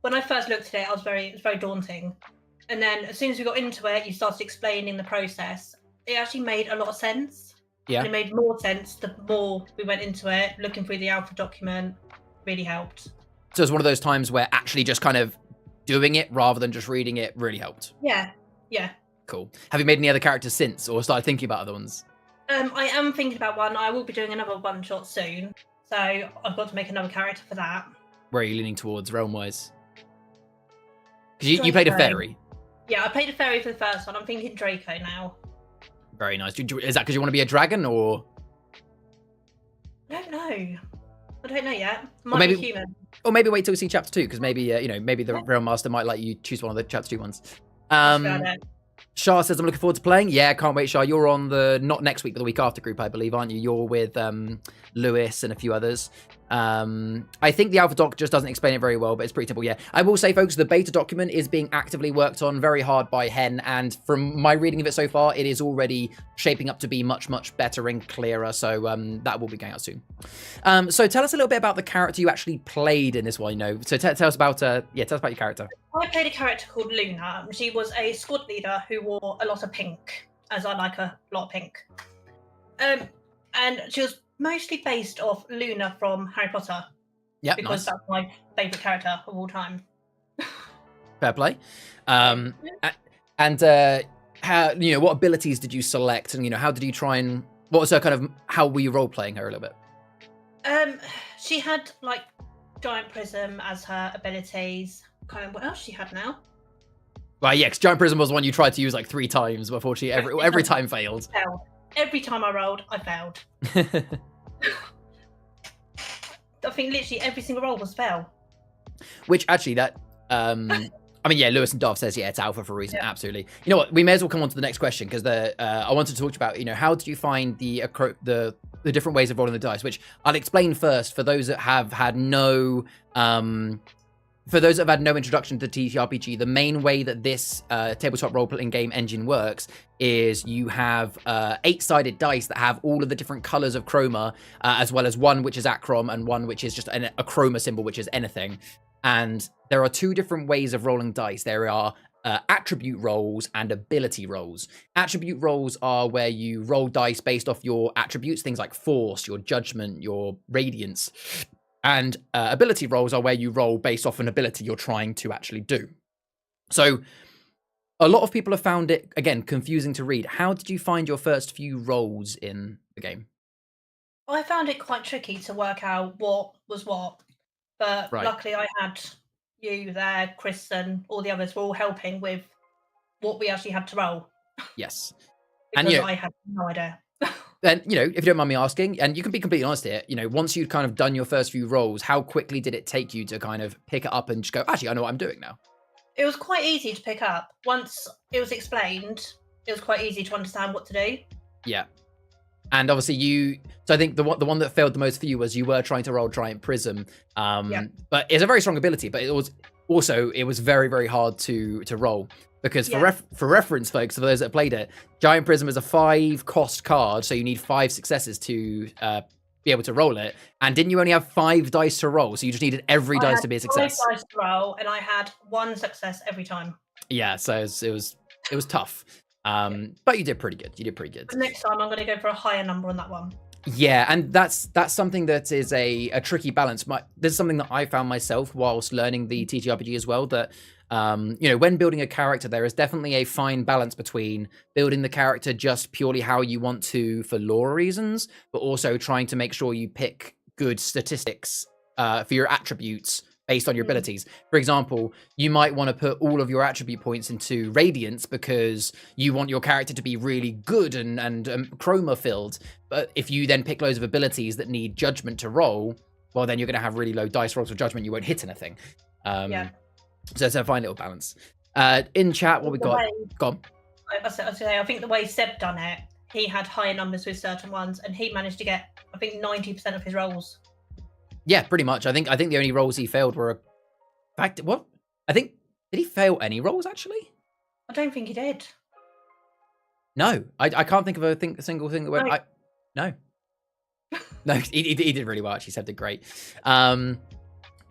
when I first looked at it, it was very daunting. And then as soon as we got into it, you started explaining the process. It actually made a lot of sense. Yeah. And it made more sense the more we went into it. Looking through the alpha document really helped. So it's one of those times where actually just kind of doing it rather than just reading it really helped. Yeah. Cool. Have you made any other characters since, or started thinking about other ones? I am thinking about one. I will be doing another one-shot soon. So I've got to make another character for that. Where are you leaning towards, realm-wise? Because you played a fairy. Yeah, I played a fairy for the first one. I'm thinking Draco now. Very nice. Is that because you want to be a dragon, or? I don't know yet. Might be human. Or maybe wait till we see chapter 2, because maybe maybe the Realm Master might let you choose one of the chapter 2 ones. Shah says, I'm looking forward to playing. Yeah, can't wait, Shah. You're on the, not next week, but the week after group, I believe, aren't you? You're with Lewis and a few others. I think the alpha doc just doesn't explain it very well, but it's pretty typical, yeah. I will say, folks, the beta document is being actively worked on very hard by Hen, and from my reading of it so far, it is already shaping up to be much, much better and clearer, so that will be going out soon. So tell us a little bit about the character you actually played in this one, So tell us about, tell us about your character. I played a character called Luna. She was a squad leader who wore a lot of pink, as I like a lot of pink. And she was mostly based off Luna from Harry Potter. Yeah, because nice. that's my favourite character of all time. Fair play. And how, what abilities did you select, and how did you try and what was her kind of how were you role playing her a little bit? She had like giant prism as her abilities. Kind of what else she had now? Well, yeah, because giant prism was one you tried to use like 3 times before she every time failed. Every time I rolled, I failed. I think literally every single roll was fail. Which actually that I mean, yeah, Lewis and Dove says, yeah, it's alpha for a reason. Yeah. Absolutely. You know what? We may as well come on to the next question because I wanted to talk about, how did you find the different ways of rolling the dice? Which I'll explain first for those that have had no introduction to TTRPG. The main way that this tabletop role-playing game engine works is you have 8-sided dice that have all of the different colors of chroma, as well as one which is Achroma and one which is just a chroma symbol, which is anything. And there are 2 different ways of rolling dice. There are attribute rolls and ability rolls. Attribute rolls are where you roll dice based off your attributes, things like force, your judgment, your radiance. And ability rolls are where you roll based off an ability you're trying to actually do. So a lot of people have found it, again, confusing to read. How did you find your first few rolls in the game? I found it quite tricky to work out what was what. But luckily I had you there, Chris, and all the others were all helping with what we actually had to roll. Yes. Because I had no idea. Then, if you don't mind me asking, and you can be completely honest here, once you'd kind of done your first few rolls, how quickly did it take you to kind of pick it up and just go, actually, I know what I'm doing now? It was quite easy to pick up. Once it was explained, it was quite easy to understand what to do. Yeah. And obviously so I think the one that failed the most for you was you were trying to roll Giant Prism. But it's a very strong ability, but it was very, very hard to roll. Because for reference, folks, for those that played it, Giant Prism is a 5-cost card, so you need 5 successes to be able to roll it. And didn't you only have 5 dice to roll? So you just needed every dice to be a success. 5 dice to roll, and I had 1 success every time. Yeah, so it was tough. But you did pretty good. The next time I'm going to go for a higher number on that one. Yeah, and that's something that is a tricky balance. This is something that I found myself whilst learning the TTRPG as well, that when building a character, there is definitely a fine balance between building the character just purely how you want to for lore reasons, but also trying to make sure you pick good statistics for your attributes based on your abilities. For example, you might want to put all of your attribute points into Radiance because you want your character to be really good and chroma filled. But if you then pick loads of abilities that need judgment to roll, well, then you're going to have really low dice rolls for judgment. You won't hit anything. So it's a fine little balance. In chat, what we got? Go on. I think the way Seb done it, he had higher numbers with certain ones, and he managed to get, I think, 90% of his rolls. Yeah, pretty much. I think the only rolls he failed were, did he fail any rolls actually? I don't think he did. No, I can't think of a single thing that went. No. No, he did really well. Actually, Seb did great.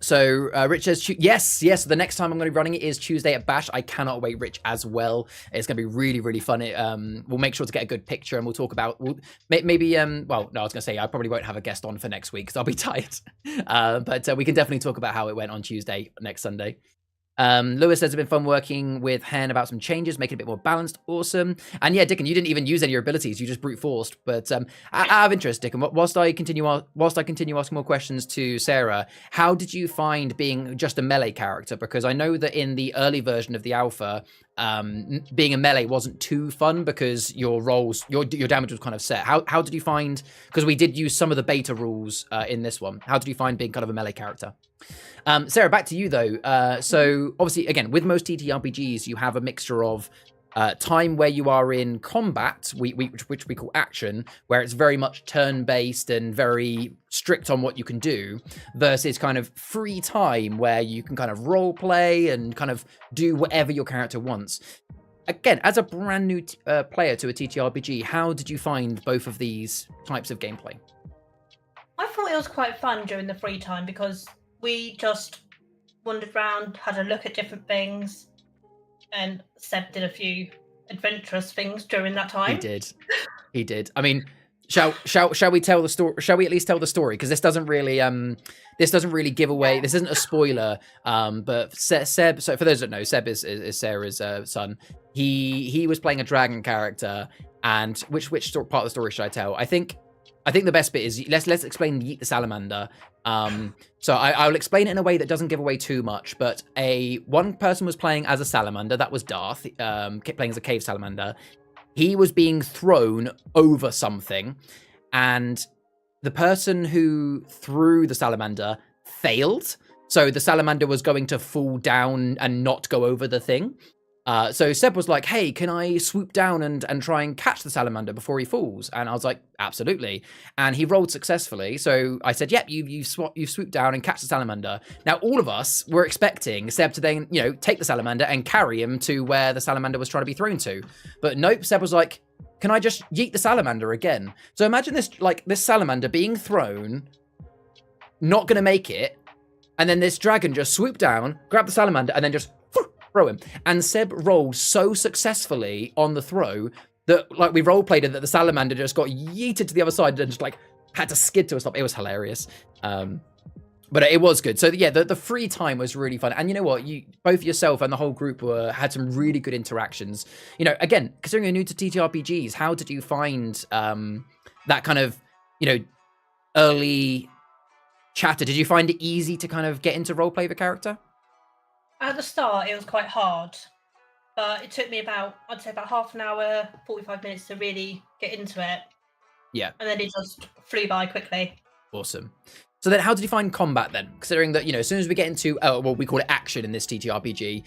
So Rich says, yes. The next time I'm going to be running it is Tuesday at Bash. I cannot wait, Rich, as well. It's going to be really, really fun. We'll make sure to get a good picture, and we'll talk about maybe. I was going to say I probably won't have a guest on for next week because I'll be tired. But we can definitely talk about how it went on Tuesday next Sunday. Lewis says it's been fun working with Hen about some changes, making it a bit more balanced. Awesome. And yeah, Dickon, you didn't even use any of your abilities; you just brute forced. But out of interest, Dickon, whilst I continue asking more questions to Sarah, how did you find being just a melee character? Because I know that in the early version of the alpha, being a melee wasn't too fun because your rolls, your damage was kind of set. How did you find? Because we did use some of the beta rules in this one. How did you find being kind of a melee character? Sarah, back to you though. So obviously, again, with most TTRPGs, you have a mixture of time where you are in combat, which we call action, where it's very much turn-based and very strict on what you can do, versus kind of free time where you can kind of role play and kind of do whatever your character wants. Again, as a brand new player to a TTRPG, how did you find both of these types of gameplay? I thought it was quite fun during the free time because we just wandered around, had a look at different things, and Seb did a few adventurous things during that time. He did. I mean, Shall we tell the story? Shall we at least tell the story? Because this doesn't really give away. This isn't a spoiler. But Seb. So for those that know, Seb is Sarah's son. He was playing a dragon character, and which part of the story should I tell? I think the best bit is let's explain Yeet the Salamander. So I'll explain it in a way that doesn't give away too much. But one person was playing as a salamander. That was Darth, playing as a cave salamander. He was being thrown over something, and the person who threw the salamander failed. So the salamander was going to fall down and not go over the thing. So Seb was like, hey, can I swoop down and try and catch the salamander before he falls? And I was like, absolutely. And he rolled successfully. So I said, yep, you swoop down and catch the salamander. Now, all of us were expecting Seb to then, take the salamander and carry him to where the salamander was trying to be thrown to. But nope, Seb was like, can I just yeet the salamander again? So imagine this salamander being thrown, not going to make it. And then this dragon just swooped down, grabbed the salamander, and then just throw him. And Seb rolled so successfully on the throw that we role played it that the salamander just got yeeted to the other side and just had to skid to a stop. It was hilarious. But it was good. So yeah, the free time was really fun. And you know what? Both yourself and the whole group had some really good interactions. Again, considering you're new to TTRPGs, how did you find that kind of, early chatter? Did you find it easy to kind of get into roleplay of a character? At the start, it was quite hard, but it took me about half an hour, 45 minutes to really get into it. Yeah. And then it just flew by quickly. Awesome. So then how did you find combat then? Considering that, as soon as we get into, we call it action in this TTRPG.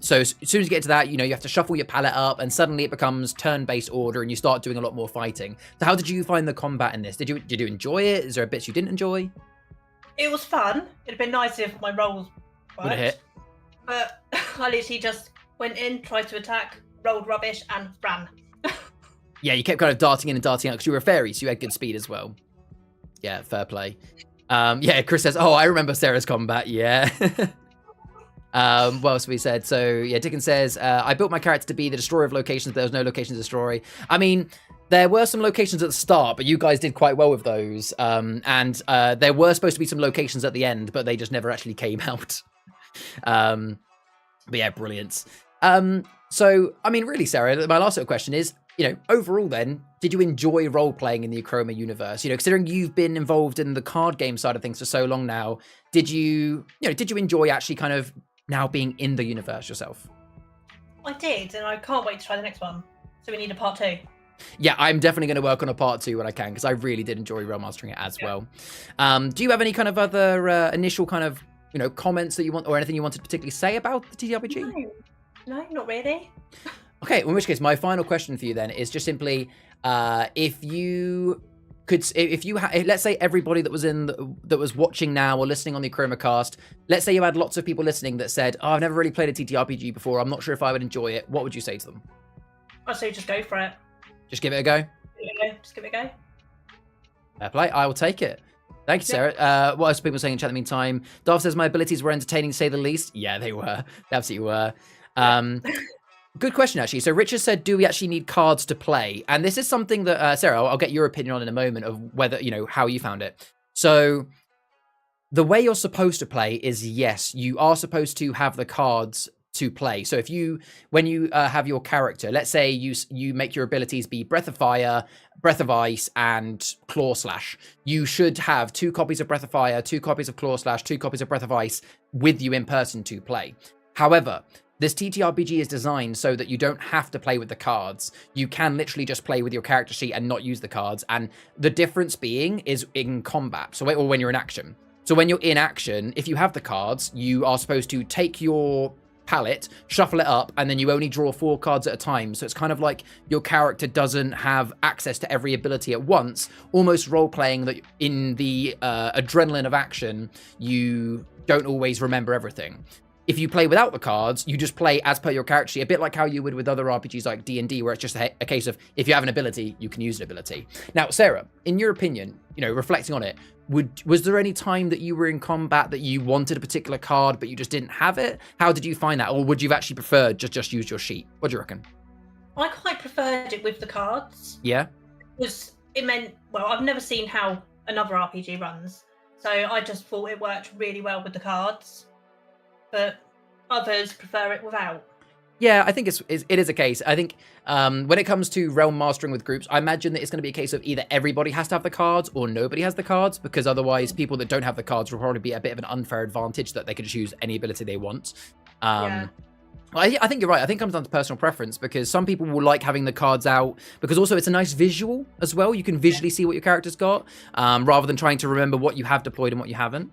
So as soon as you get to that, you have to shuffle your palette up and suddenly it becomes turn-based order and you start doing a lot more fighting. So how did you find the combat in this? Did you enjoy it? Is there bits you didn't enjoy? It was fun. It'd been nice if my rolls worked. Would hit. But I literally just went in, tried to attack, rolled rubbish, and ran. Yeah, you kept kind of darting in and darting out because you were a fairy, so you had good speed as well. Yeah, fair play. Yeah, Chris says, oh, I remember Sarah's combat. Yeah. What else we said? So, yeah, Dickon says, I built my character to be the destroyer of locations. There was no location to destroy. I mean, there were some locations at the start, but you guys did quite well with those. And there were supposed to be some locations at the end, but they just never actually came out. But yeah, brilliant. So I mean, really, Sarah, my last sort of question is, overall then, did you enjoy role playing in the Achroma universe? Considering you've been involved in the card game side of things for so long now, did you enjoy actually kind of now being in the universe yourself? I did, and I can't wait to try the next one. So we need a part 2. Yeah, I'm definitely going to work on a part 2 when I can, because I really did enjoy role mastering it as well. Do you have any kind of other initial kind of comments that you want, or anything you wanted to particularly say about the TTRPG? No, not really. Okay, well, in which case, my final question for you then is just simply, if you let's say everybody that was watching now or listening on the Chroma cast, let's say you had lots of people listening that said, oh, I've never really played a TTRPG before, I'm not sure if I would enjoy it. What would you say to them? I'd say just go for it. Just give it a go? Just give it a go. Fair play, I will take it. Thank you, Sarah. What else are people saying in chat in the meantime? Darth says my abilities were entertaining, to say the least. Yeah, they were. They absolutely were. Good question, actually. So Richard said, do we actually need cards to play? And this is something that, Sarah, I'll get your opinion on in a moment of whether, how you found it. So the way you're supposed to play is, yes, you are supposed to have the cards to play. So when you have your character, let's say you make your abilities be Breath of Fire, Breath of Ice, and Claw Slash. You should have 2 copies of Breath of Fire, 2 copies of Claw Slash, 2 copies of Breath of Ice with you in person to play. However, this TTRPG is designed so that you don't have to play with the cards. You can literally just play with your character sheet and not use the cards. And the difference being is in combat, or when you're in action. So when you're in action, if you have the cards, you are supposed to take your palette, shuffle it up, and then you only draw 4 cards at a time. So it's kind of like your character doesn't have access to every ability at once, almost role-playing that in the adrenaline of action, you don't always remember everything. If you play without the cards, you just play as per your character sheet, a bit like how you would with other RPGs like D&D, where it's just a case of, if you have an ability, you can use an ability. Now, Sarah, in your opinion, reflecting on it, was there any time that you were in combat that you wanted a particular card, but you just didn't have it? How did you find that? Or would you have actually preferred just use your sheet? What do you reckon? I quite preferred it with the cards. Yeah? Because it meant, well, I've never seen how another RPG runs, so I just thought it worked really well with the cards, but others prefer it without. Yeah, I think it is a case. I think when it comes to realm mastering with groups, I imagine that it's going to be a case of either everybody has to have the cards or nobody has the cards, because otherwise people that don't have the cards will probably be a bit of an unfair advantage that they could choose any ability they want. I think you're right. I think it comes down to personal preference, because some people will like having the cards out because also it's a nice visual as well. You can visually see what your character's got rather than trying to remember what you have deployed and what you haven't.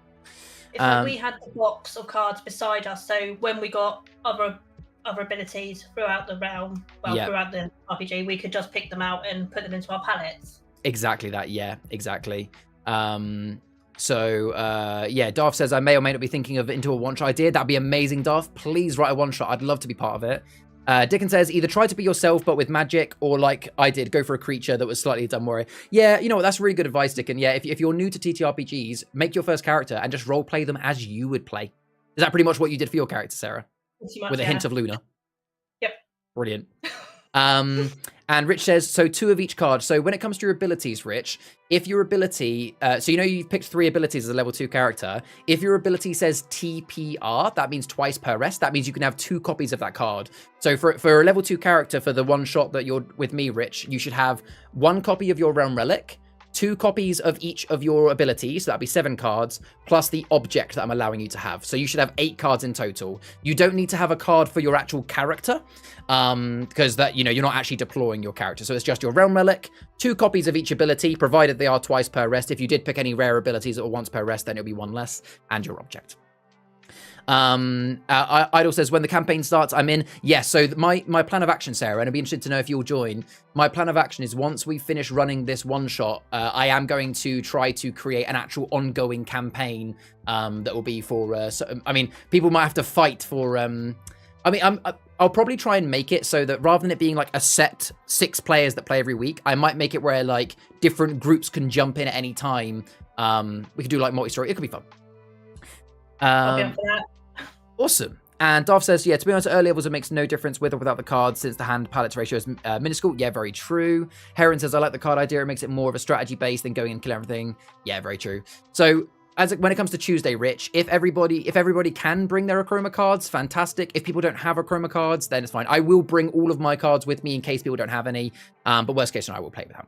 It's like we had the box of cards beside us, so when we got other abilities throughout the realm, throughout the RPG, we could just pick them out and put them into our palettes. Exactly that, yeah, exactly. Darth says, I may or may not be thinking of it into a one-shot idea. That'd be amazing, Darth. Please write a one-shot. I'd love to be part of it. Dickon says, either try to be yourself but with magic, or like I did, go for a creature that was slightly dumb warrior. Yeah, you know what, that's really good advice, Dickon. Yeah, if you're new to TTRPGs, make your first character and just role-play them as you would play. Is that pretty much what you did for your character, Sarah? With a hint of Luna? Yep. Brilliant. And Rich says, so 2 of each card. So when it comes to your abilities, Rich, if your ability, so you know you've picked 3 abilities as a level 2 character. If your ability says TPR, that means twice per rest. That means you can have 2 copies of that card. So for a level 2 character, for the one shot that you're with me, Rich, you should have 1 copy of your Realm Relic, 2 copies of each of your abilities, so that'd be 7 cards, plus the object that I'm allowing you to have. So you should have 8 cards in total. You don't need to have a card for your actual character, because that, you know, you're not actually deploying your character. So it's just your Realm Relic, 2 copies of each ability, provided they are twice per rest. If you did pick any rare abilities that were once per rest, then it'll be 1 less, and your object. Idol says, when the campaign starts, I'm in. Yes, so my plan of action, Sarah, and I'd be interested to know if you'll join. My plan of action is once we finish running this one shot, I am going to try to create an actual ongoing campaign that will be for, I mean, people might have to fight for, I'll probably try and make it so that rather than it being like a set 6 players that play every week, I might make it where like different groups can jump in at any time. We could do like multi-story. It could be fun. I'll be up for that. Awesome. And Darth says, yeah, to be honest, early levels it makes no difference with or without the cards since the hand palette ratio is minuscule. Yeah, very true. Heron says, I like the card idea. It makes it more of a strategy base than going and kill everything. Yeah, very true. So when it comes to Tuesday, Rich, if everybody can bring their Achroma cards, fantastic. If people don't have Achroma cards, then it's fine. I will bring all of my cards with me in case people don't have any. But worst case, I will play with them.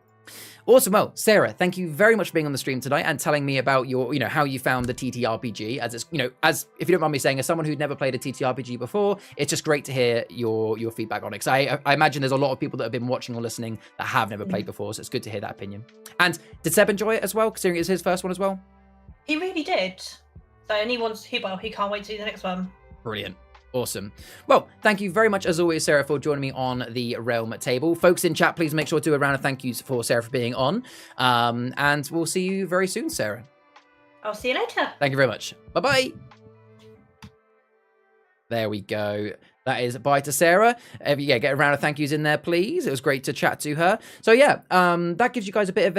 Awesome. Well, Sarah, thank you very much for being on the stream tonight and telling me about your, you know, how you found the TTRPG. As it's, you know, as if you don't mind me saying, as someone who'd never played a TTRPG before, it's just great to hear your feedback on it. Because I imagine there's a lot of people that have been watching or listening that have never played before, so it's good to hear that opinion. And did Seb enjoy it as well, considering it's his first one as well? He really did. So, and he can't wait to do the next one. Brilliant. Awesome. Well, thank you very much, as always, Sarah, for joining me on the Realm table. Folks in chat, please make sure to do a round of thank yous for Sarah for being on. And we'll see you very soon, Sarah. I'll see you later. Thank you very much. Bye-bye. There we go. That is bye to Sarah. Yeah, get a round of thank yous in there, please. It was great to chat to her. So yeah, that gives you guys a bit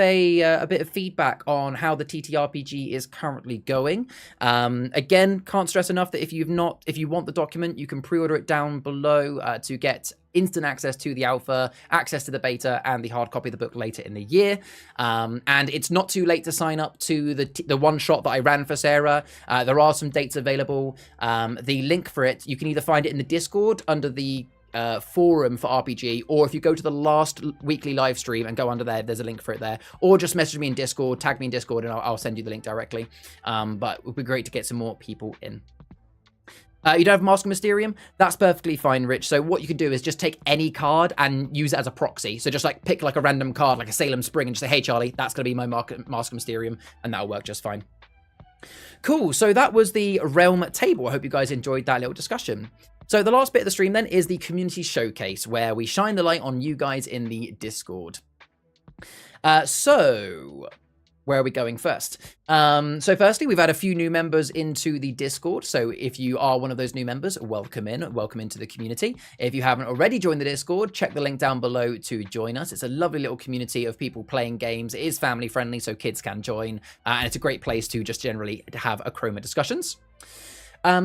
of feedback on how the TTRPG is currently going. Again, can't stress enough that if you want the document, you can pre-order it down below to get instant access to the alpha, access to the beta, and the hard copy of the book later in the year. And it's not too late to sign up to the one shot that I ran for Sarah. There are some dates available. The link for it, you can either find it in the Discord under the forum for RPG, or if you go to the last weekly live stream and go under there's a link for it there, or just message me in Discord, tag me in Discord, and I'll send you the link directly. But it would be great to get some more people in. You don't have Mask of Mysterium? That's perfectly fine, Rich. So what you can do is just take any card and use it as a proxy. So just like pick like a random card, like a Salem Spring, and just say, hey, Charlie, that's going to be my Mask of Mysterium, and that'll work just fine. Cool. So that was the Realm table. I hope you guys enjoyed that little discussion. So the last bit of the stream then is the community showcase, where we shine the light on you guys in the Discord. So where are we going first? So firstly, we've had a few new members into the Discord. So if you are one of those new members, welcome into the community. If you haven't already joined the Discord, check the link down below to join us. It's a lovely little community of people playing games. It is family friendly, so kids can join. And it's a great place to just generally have Achroma discussions.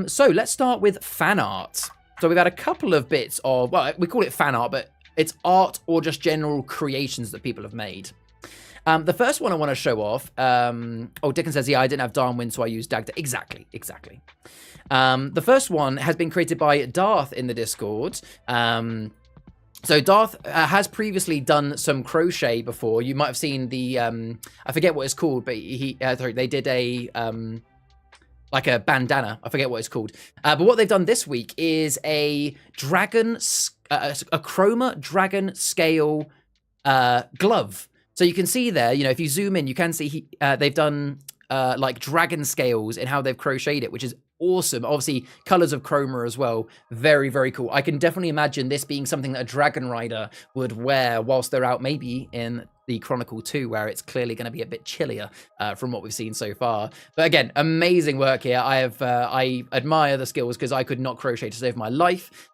So let's start with fan art. So we've had a couple of bits of, well, we call it fan art, but it's art or just general creations that people have made. The first one I want to show off. Dickon says, yeah, I didn't have Darwin, so I used Dagda. Exactly. The first one has been created by Darth in the Discord. So Darth has previously done some crochet before. You might have seen the, I forget what it's called, but they did a, like a bandana. I forget what it's called. But what they've done this week is a Chroma dragon scale glove. So you can see there, if you zoom in, you can see they've done like dragon scales in how they've crocheted it, which is awesome. Obviously, colors of Chroma as well. Very, very cool. I can definitely imagine this being something that a Dragon Rider would wear whilst they're out, maybe in the Chronicle 2, where it's clearly going to be a bit chillier from what we've seen so far. But again, amazing work here. I admire the skills because I could not crochet to save my life.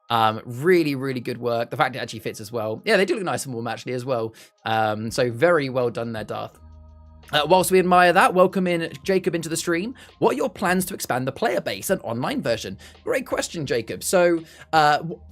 Really, really good work. The fact it actually fits as well. Yeah, they do look nice and warm actually as well. So very well done there, Darth. Whilst we admire that, welcome in Jacob into the stream. What are your plans to expand the player base and online version? Great question, Jacob. So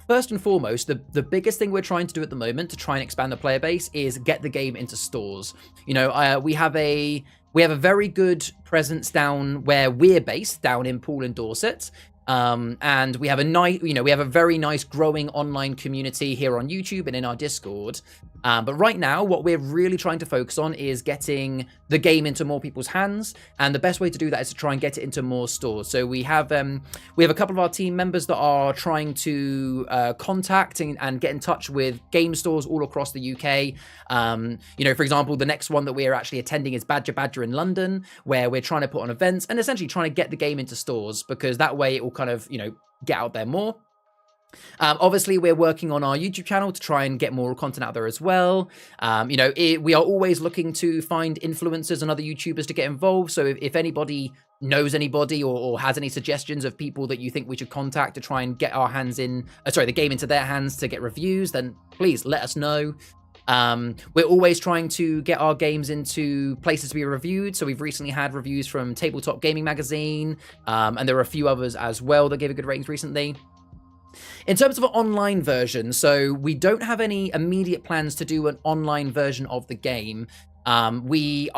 first and foremost, the biggest thing we're trying to do at the moment to try and expand the player base is get the game into stores. We have a very good presence down where we're based, down in Poole and Dorset. And we have a very nice growing online community here on YouTube and in our Discord. But right now, what we're really trying to focus on is getting the game into more people's hands. And the best way to do that is to try and get it into more stores. So we have a couple of our team members that are trying to contact and get in touch with game stores all across the UK. For example, the next one that we are actually attending is Badger in London, where we're trying to put on events and essentially trying to get the game into stores, because that way it will kind of, get out there more. Obviously, we're working on our YouTube channel to try and get more content out there as well. We are always looking to find influencers and other YouTubers to get involved. So if anybody knows anybody or has any suggestions of people that you think we should contact to try and get the game into their hands to get reviews, then please let us know. We're always trying to get our games into places to be reviewed. So we've recently had reviews from Tabletop Gaming Magazine, and there are a few others as well that gave a good ratings recently. In terms of an online version, so we don't have any immediate plans to do an online version of the game. We're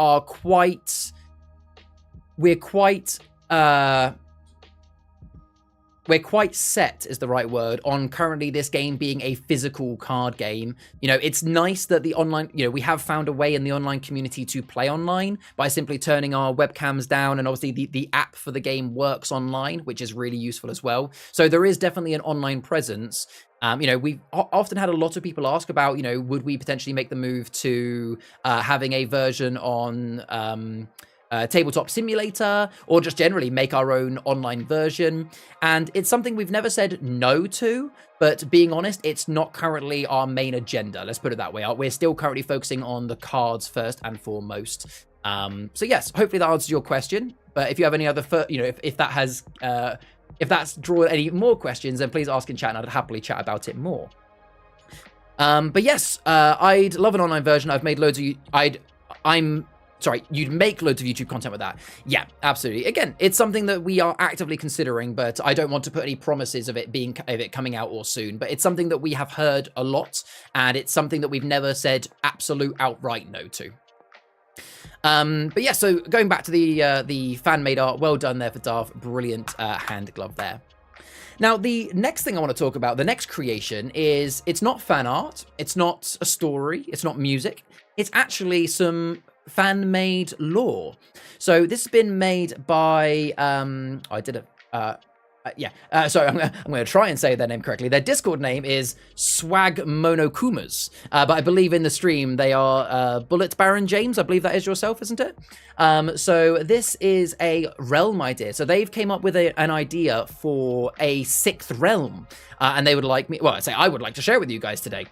quite set, is the right word, on currently this game being a physical card game. It's nice that the online, we have found a way in the online community to play online by simply turning our webcams down, and obviously the app for the game works online, which is really useful as well. So there is definitely an online presence. We've often had a lot of people ask about, would we potentially make the move to having a version on Tabletop Simulator, or just generally make our own online version. And it's something we've never said no to, but being honest, it's not currently our main agenda. Let's put it that way. We're still currently focusing on the cards first and foremost. So yes, hopefully that answers your question. But if you have any other, if that's drawn any more questions, then please ask in chat, and I'd happily chat about it more. But yes, I'd love an online version. I've made loads of you'd make loads of YouTube content with that. Yeah, absolutely. Again, it's something that we are actively considering, but I don't want to put any promises of it coming out or soon. But it's something that we have heard a lot, and it's something that we've never said absolute outright no to. But yeah, so going back to the fan-made art, well done there for Darth. Brilliant hand glove there. Now, the next thing I want to talk about, the next creation, is it's not fan art, it's not a story, it's not music, it's actually some fan-made lore. So this has been made by sorry, I'm going to try and say their name correctly. Their Discord name is Swag Monokumas, but I believe in the stream they are Bullet Baron James. I believe that is yourself, isn't it? So this is a realm idea. So they've came up with an idea for a 6th realm, and they would like me. Well, I would like to share with you guys today.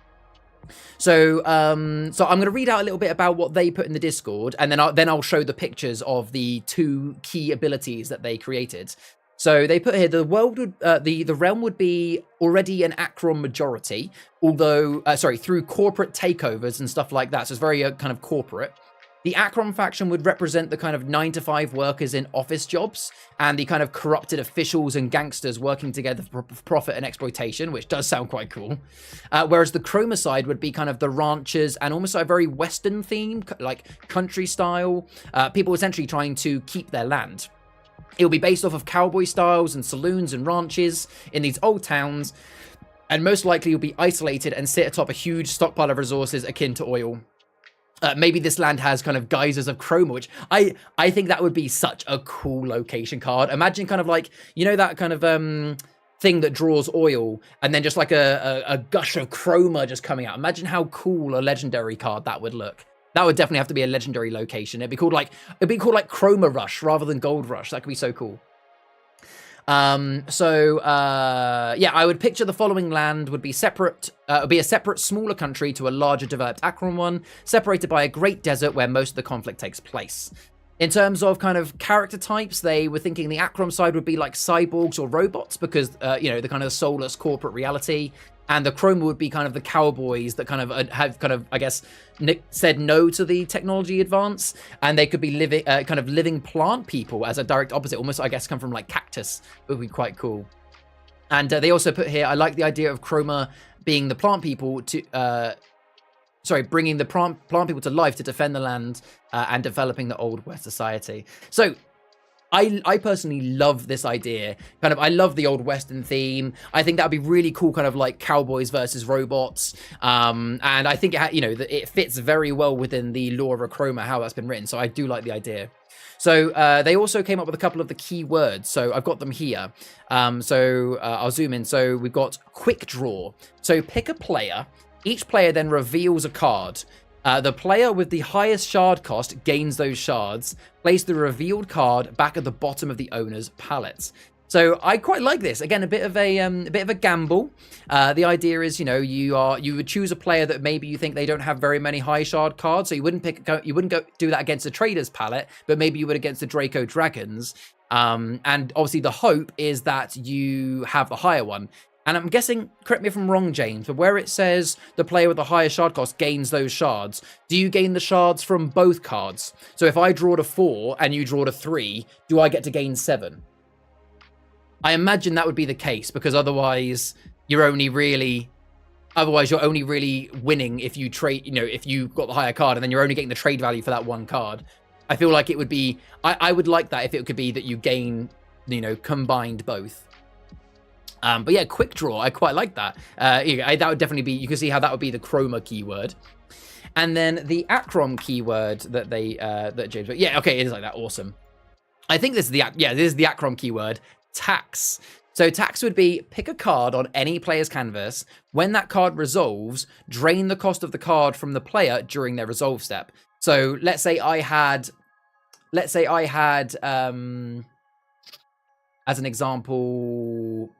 So I'm going to read out a little bit about what they put in the Discord, and then I'll show the pictures of the 2 key abilities that they created. So they put here the world would the realm would be already an Achroma majority, although through corporate takeovers and stuff like that. So it's very kind of corporate. The Achroma faction would represent the kind of 9-to-5 workers in office jobs and the kind of corrupted officials and gangsters working together for profit and exploitation, which does sound quite cool. Whereas the Chroma side would be kind of the ranchers and almost a very Western theme, like country style, people essentially trying to keep their land. It will be based off of cowboy styles and saloons and ranches in these old towns, and most likely will be isolated and sit atop a huge stockpile of resources akin to oil. Maybe this land has kind of geysers of chroma, which I think that would be such a cool location card. Imagine kind of like, you know, that kind of thing that draws oil and then just like a gush of chroma just coming out. Imagine how cool a legendary card that would look. That would definitely have to be a legendary location. It'd be called like Chroma Rush rather than Gold Rush. That could be so cool. Yeah, I would picture the following land would be separate. Would be a separate, smaller country to a larger, developed Achroma one, separated by a great desert where most of the conflict takes place. In terms of kind of character types, they were thinking the Achroma side would be like cyborgs or robots because, you know, the kind of soulless corporate reality. And the Chroma would be kind of the cowboys that kind of have kind of, I guess, said no to the technology advance. And they could be living, kind of living plant people as a direct opposite, almost, I guess, come from like cactus. It would be quite cool. And they also put here, I like the idea of Chroma being the plant people to, bringing the plant people to life to defend the land and developing the old West society. So I personally love this idea. Kind of, I love the old Western theme. I think that would be really cool, kind of like cowboys versus robots. And I think it fits very well within the lore of Achroma, how that's been written. So I do like the idea. So they also came up with a couple of the key words. So I've got them here. I'll zoom in. So we've got quick draw. So pick a player. Each player then reveals a card. The player with the highest shard cost gains those shards. Place the revealed card back at the bottom of the owner's palette. So I quite like this. Again, a bit of a gamble. The idea is, you know, you would choose a player that maybe you think they don't have very many high shard cards, so you wouldn't go do that against the trader's palette, but maybe you would against the Draco dragons. And obviously the hope is that you have the higher one. And I'm guessing, correct me if I'm wrong, James, but where it says the player with the higher shard cost gains those shards, do you gain the shards from both cards? So if I draw a 4 and you draw a 3, do I get to gain 7? I imagine that would be the case, because otherwise you're only really winning if you trade, you know, if you got the higher card and then you're only getting the trade value for that one card. I feel like it would be, I would like that if it could be that you gain, you know, combined both. But yeah, quick draw, I quite like that. That would definitely be, you can see how that would be the Chroma keyword. And then the Achroma keyword that that James, yeah, okay, it is like that, awesome. I think this is the Achroma keyword, tax. So tax would be pick a card on any player's canvas. When that card resolves, drain the cost of the card from the player during their resolve step. So let's say I had, as an example,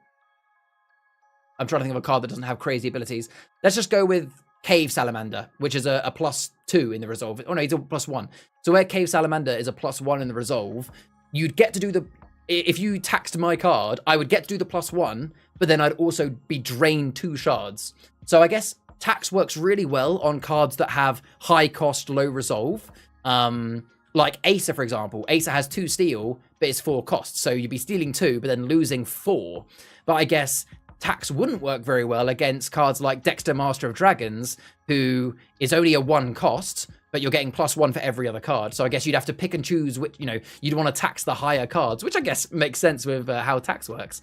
I'm trying to think of a card that doesn't have crazy abilities. Let's just go with Cave Salamander, which is a +2 in the resolve. Oh no, he's a +1. So where Cave Salamander is a +1 in the resolve, you'd get to do if you taxed my card, I would get to do the +1, but then I'd also be drained 2 shards. So I guess tax works really well on cards that have high cost, low resolve. Like Acer, for example. Acer has 2 steal, but it's 4 costs. So you'd be stealing 2, but then losing 4. But I guess tax wouldn't work very well against cards like Dexter, Master of Dragons, who is only a 1 cost, but you're getting +1 for every other card. So I guess you'd have to pick and choose which, you know, you'd want to tax the higher cards, which I guess makes sense with how tax works.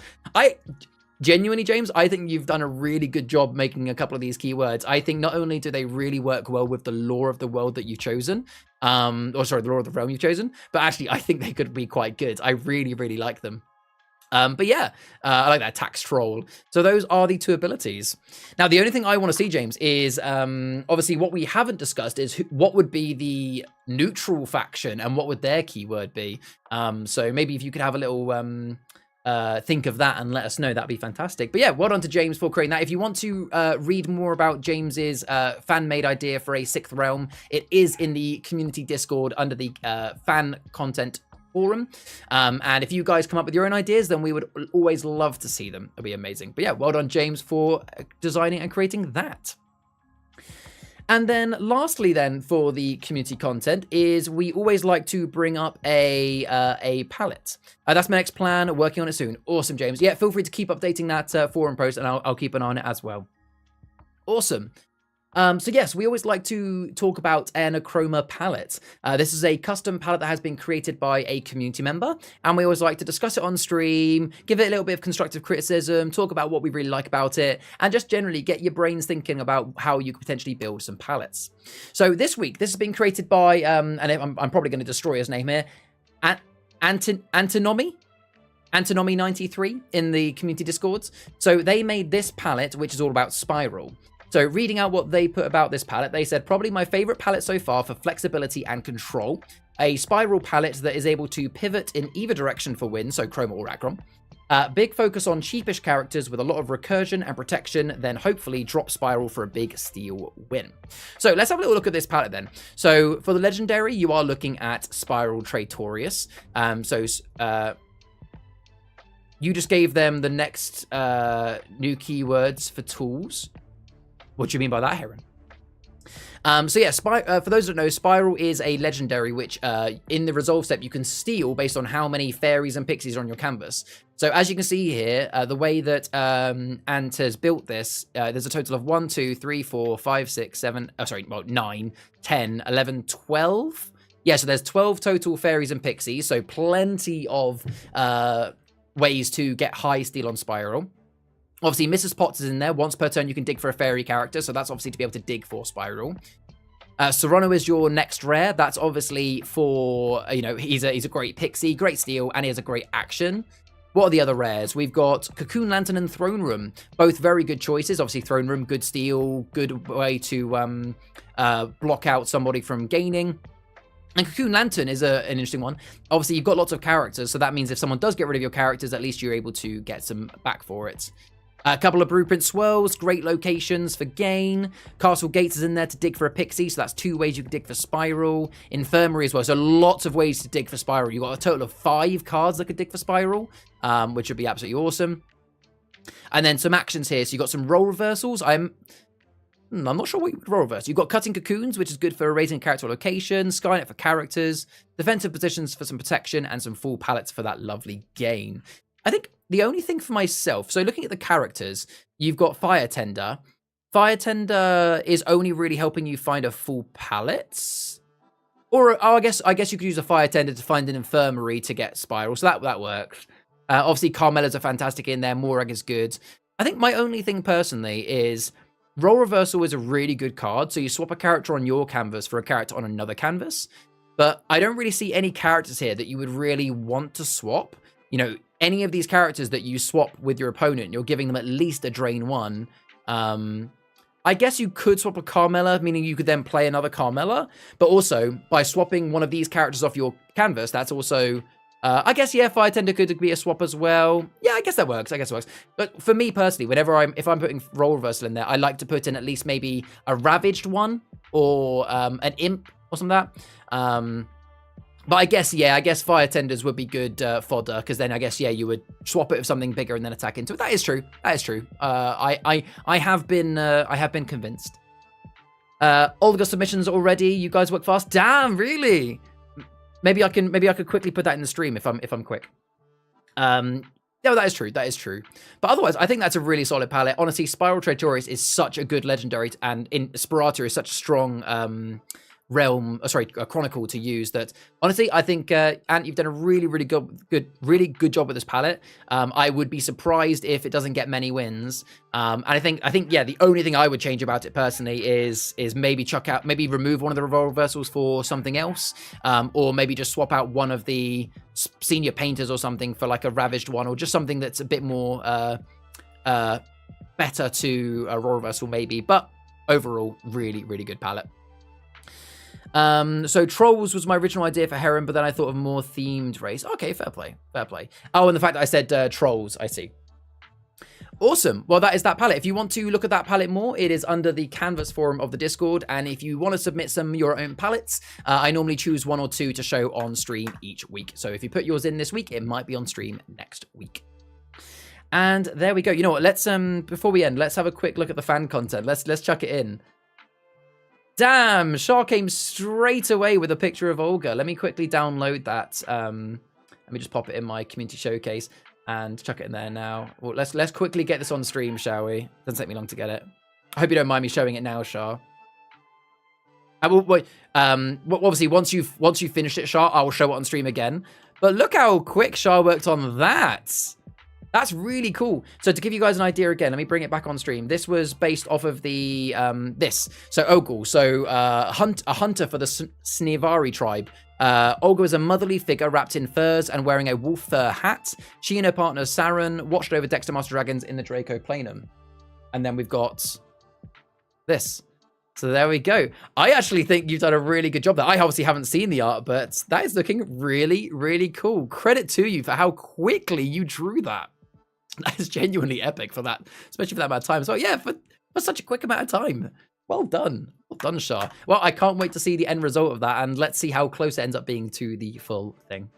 Genuinely, James, I think you've done a really good job making a couple of these keywords. I think not only do they really work well with the lore of the world that you've chosen, the lore of the realm you've chosen, but actually I think they could be quite good. I really, really like them. But yeah, I like that, tax troll. So those are the 2 abilities. Now, the only thing I want to see, James, is obviously what we haven't discussed is what would be the neutral faction and what would their keyword be. So maybe if you could have a little think of that and let us know, that'd be fantastic. But yeah, well done to James for creating that. If you want to read more about James's fan-made idea for a 6th realm, it is in the community Discord under the fan content forum. And if you guys come up with your own ideas, then we would always love to see them. It'd be amazing. But yeah, well done, James, for designing and creating that. And then lastly then for the community content is we always like to bring up a palette. That's my next plan, working on it soon. Awesome, James. Yeah, feel free to keep updating that forum post and I'll keep an eye on it as well. Awesome. So yes, we always like to talk about an Achroma palette. This is a custom palette that has been created by a community member, and we always like to discuss it on stream, give it a little bit of constructive criticism, talk about what we really like about it, and just generally get your brains thinking about how you could potentially build some palettes. So this week, this has been created by, and I'm probably going to destroy his name here, Antinomy 93 in the community discords. So they made this palette, which is all about Spiral. So reading out what they put about this palette, they said, probably my favorite palette so far for flexibility and control. A spiral palette that is able to pivot in either direction for win, so Chroma or Achroma. Big focus on cheapish characters with a lot of recursion and protection, then hopefully drop Spiral for a big steal win. So let's have a little look at this palette then. So for the legendary, you are looking at Spiral Traitorius. You just gave them the next new keywords for tools. What do you mean by that, Heron? So yeah, for those that don't know, Spiral is a legendary which, in the resolve step, you can steal based on how many fairies and pixies are on your canvas. So as you can see here, the way that Ant has built this, there's a total of 1, 2, 3, 4, 5, 6, 7, 9, 10, 11, 12. Yeah, so there's 12 total fairies and pixies, so plenty of ways to get high steal on Spiral. Obviously, Mrs. Potts is in there. Once per turn, you can dig for a fairy character, so that's obviously to be able to dig for Spiral. Serrano is your next rare. That's obviously for, he's a great pixie, great steal, and he has a great action. What are the other rares? We've got Cocoon Lantern and Throne Room. Both very good choices. Obviously, Throne Room, good steal, good way to block out somebody from gaining. And Cocoon Lantern is an interesting one. Obviously, you've got lots of characters, so that means if someone does get rid of your characters, at least you're able to get some back for it. A couple of Blueprint Swirls, great locations for gain. Castle Gates is in there to dig for a pixie, so that's 2 ways you can dig for Spiral. Infirmary as well, so lots of ways to dig for Spiral. You've got a total of 5 cards that could dig for Spiral, which would be absolutely awesome. And then some actions here, so you've got some role reversals. I'm not sure what you would role reverse. You've got Cutting Cocoons, which is good for erasing character location, Skynet for characters, defensive positions for some protection, and some full palettes for that lovely gain. I think the only thing for myself, so looking at the characters, you've got Fire Tender. Fire Tender is only really helping you find a full palette. Or I guess you could use a Fire Tender to find an Infirmary to get Spiral, so that works. Obviously, Carmelas are fantastic in there. Morag is good. I think my only thing personally is Role Reversal is a really good card, so you swap a character on your canvas for a character on another canvas. But I don't really see any characters here that you would really want to swap. Any of these characters that you swap with your opponent, you're giving them at least a drain 1. I guess you could swap a Carmela, meaning you could then play another Carmela. But also, by swapping one of these characters off your canvas, that's also... I guess, yeah, Fire Tender could be a swap as well. Yeah, I guess that works. But for me personally, if I'm putting Role Reversal in there, I like to put in at least maybe a Ravaged one or an Imp or something like that. But I guess Fire Tenders would be good fodder, because then I guess, yeah, you would swap it with something bigger and then attack into it. That is true. I have been convinced. Olga submissions already. You guys work fast. Damn, really? Maybe I could quickly put that in the stream if I'm quick. No, that is true. But otherwise, I think that's a really solid palette. Honestly, Spiral Traitorius is such a good legendary, and in Spirata is such a strong chronicle to use that honestly I think Ant, you've done a really good job with this palette. I would be surprised if it doesn't get many wins, and I think yeah, the only thing I would change about it personally is maybe remove one of the role reversals for something else, or maybe just swap out one of the senior painters or something for like a Ravaged one, or just something that's a bit more better to a role reversal maybe. But overall, really good palette. So Trolls was my original idea for Heron, but then I thought of a more themed race. Okay, fair play. Oh, and the fact that I said Trolls, I see. Awesome. Well, that is that palette. If you want to look at that palette more, it is under the Canvas forum of the Discord. And if you want to submit some of your own palettes, I normally choose 1 or 2 to show on stream each week. So if you put yours in this week, it might be on stream next week. And there we go. You know what? Let's before we end, let's have a quick look at the fan content. Let's chuck it in. Damn, Shah came straight away with a picture of Olga. Let me quickly download that. Let me just pop it in my community showcase and chuck it in there now. Well, let's quickly get this on stream, shall we? Doesn't take me long to get it. I hope you don't mind me showing it now, Shah. Obviously, once you've finished it, Shah, I will show it on stream again. But look how quick Shah worked on that. That's really cool. So to give you guys an idea again, let me bring it back on stream. This was based off of the So Ogle, a hunter for the Snevari tribe. Olga is a motherly figure wrapped in furs and wearing a wolf fur hat. She and her partner Saren watched over Dexter Master Dragons in the Draco Planum. And then we've got this. So there we go. I actually think you've done a really good job there. I obviously haven't seen the art, but that is looking really, really cool. Credit to you for how quickly you drew that. That is genuinely epic for that, especially for that amount of time. So yeah, for such a quick amount of time. Well done. Well done, Shah. Well, I can't wait to see the end result of that, and let's see how close it ends up being to the full thing.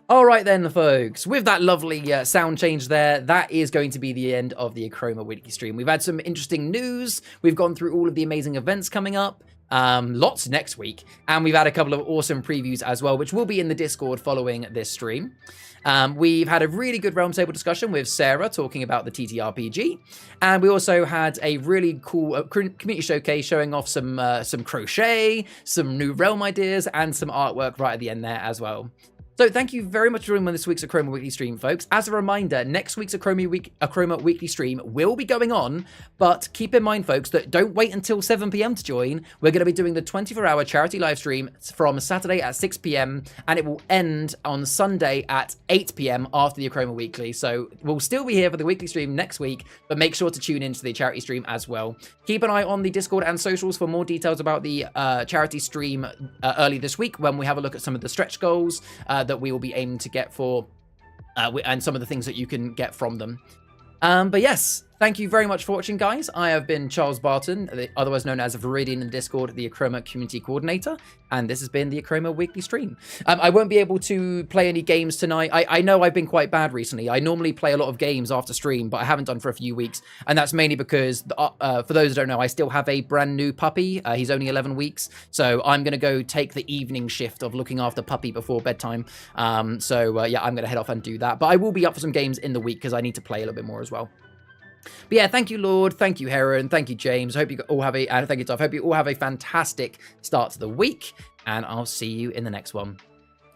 All right then, folks. With that lovely sound change there, that is going to be the end of the Achroma Weekly Stream. We've had some interesting news. We've gone through all of the amazing events coming up. Lots next week. And we've had a couple of awesome previews as well, which will be in the Discord following this stream. We've had a really good Realm Table discussion with Sarah talking about the TTRPG. And we also had a really cool community showcase showing off some crochet, some new Realm ideas, and some artwork right at the end there as well. So thank you very much for joining this week's Achroma Weekly Stream, folks. As a reminder, next week's Achroma Weekly Stream will be going on, but keep in mind, folks, that don't wait until 7 p.m. to join. We're going to be doing the 24-hour charity live stream from Saturday at 6 p.m, and it will end on Sunday at 8 p.m. after the Achroma Weekly. So we'll still be here for the weekly stream next week, but make sure to tune into the charity stream as well. Keep an eye on the Discord and socials for more details about the charity stream early this week when we have a look at some of the stretch goals that we will be aiming to get for, and some of the things that you can get from them. But yes, thank you very much for watching, guys. I have been Charles Barton, otherwise known as Viridian in Discord, the Achroma Community Coordinator, and this has been the Achroma Weekly Stream. I won't be able to play any games tonight. I know I've been quite bad recently. I normally play a lot of games after stream, but I haven't done for a few weeks, and that's mainly because, for those who don't know, I still have a brand new puppy. He's only 11 weeks, so I'm going to go take the evening shift of looking after puppy before bedtime. Yeah, I'm going to head off and do that, but I will be up for some games in the week because I need to play a little bit more as well. But yeah, thank you, Lord. Thank you, Heron. Thank you, James. Hope you all have and thank you, Toph. Hope you all have a fantastic start to the week, and I'll see you in the next one.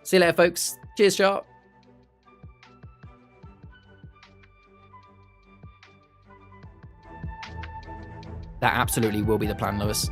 See you later, folks. Cheers, Sharp. That absolutely will be the plan, Lewis.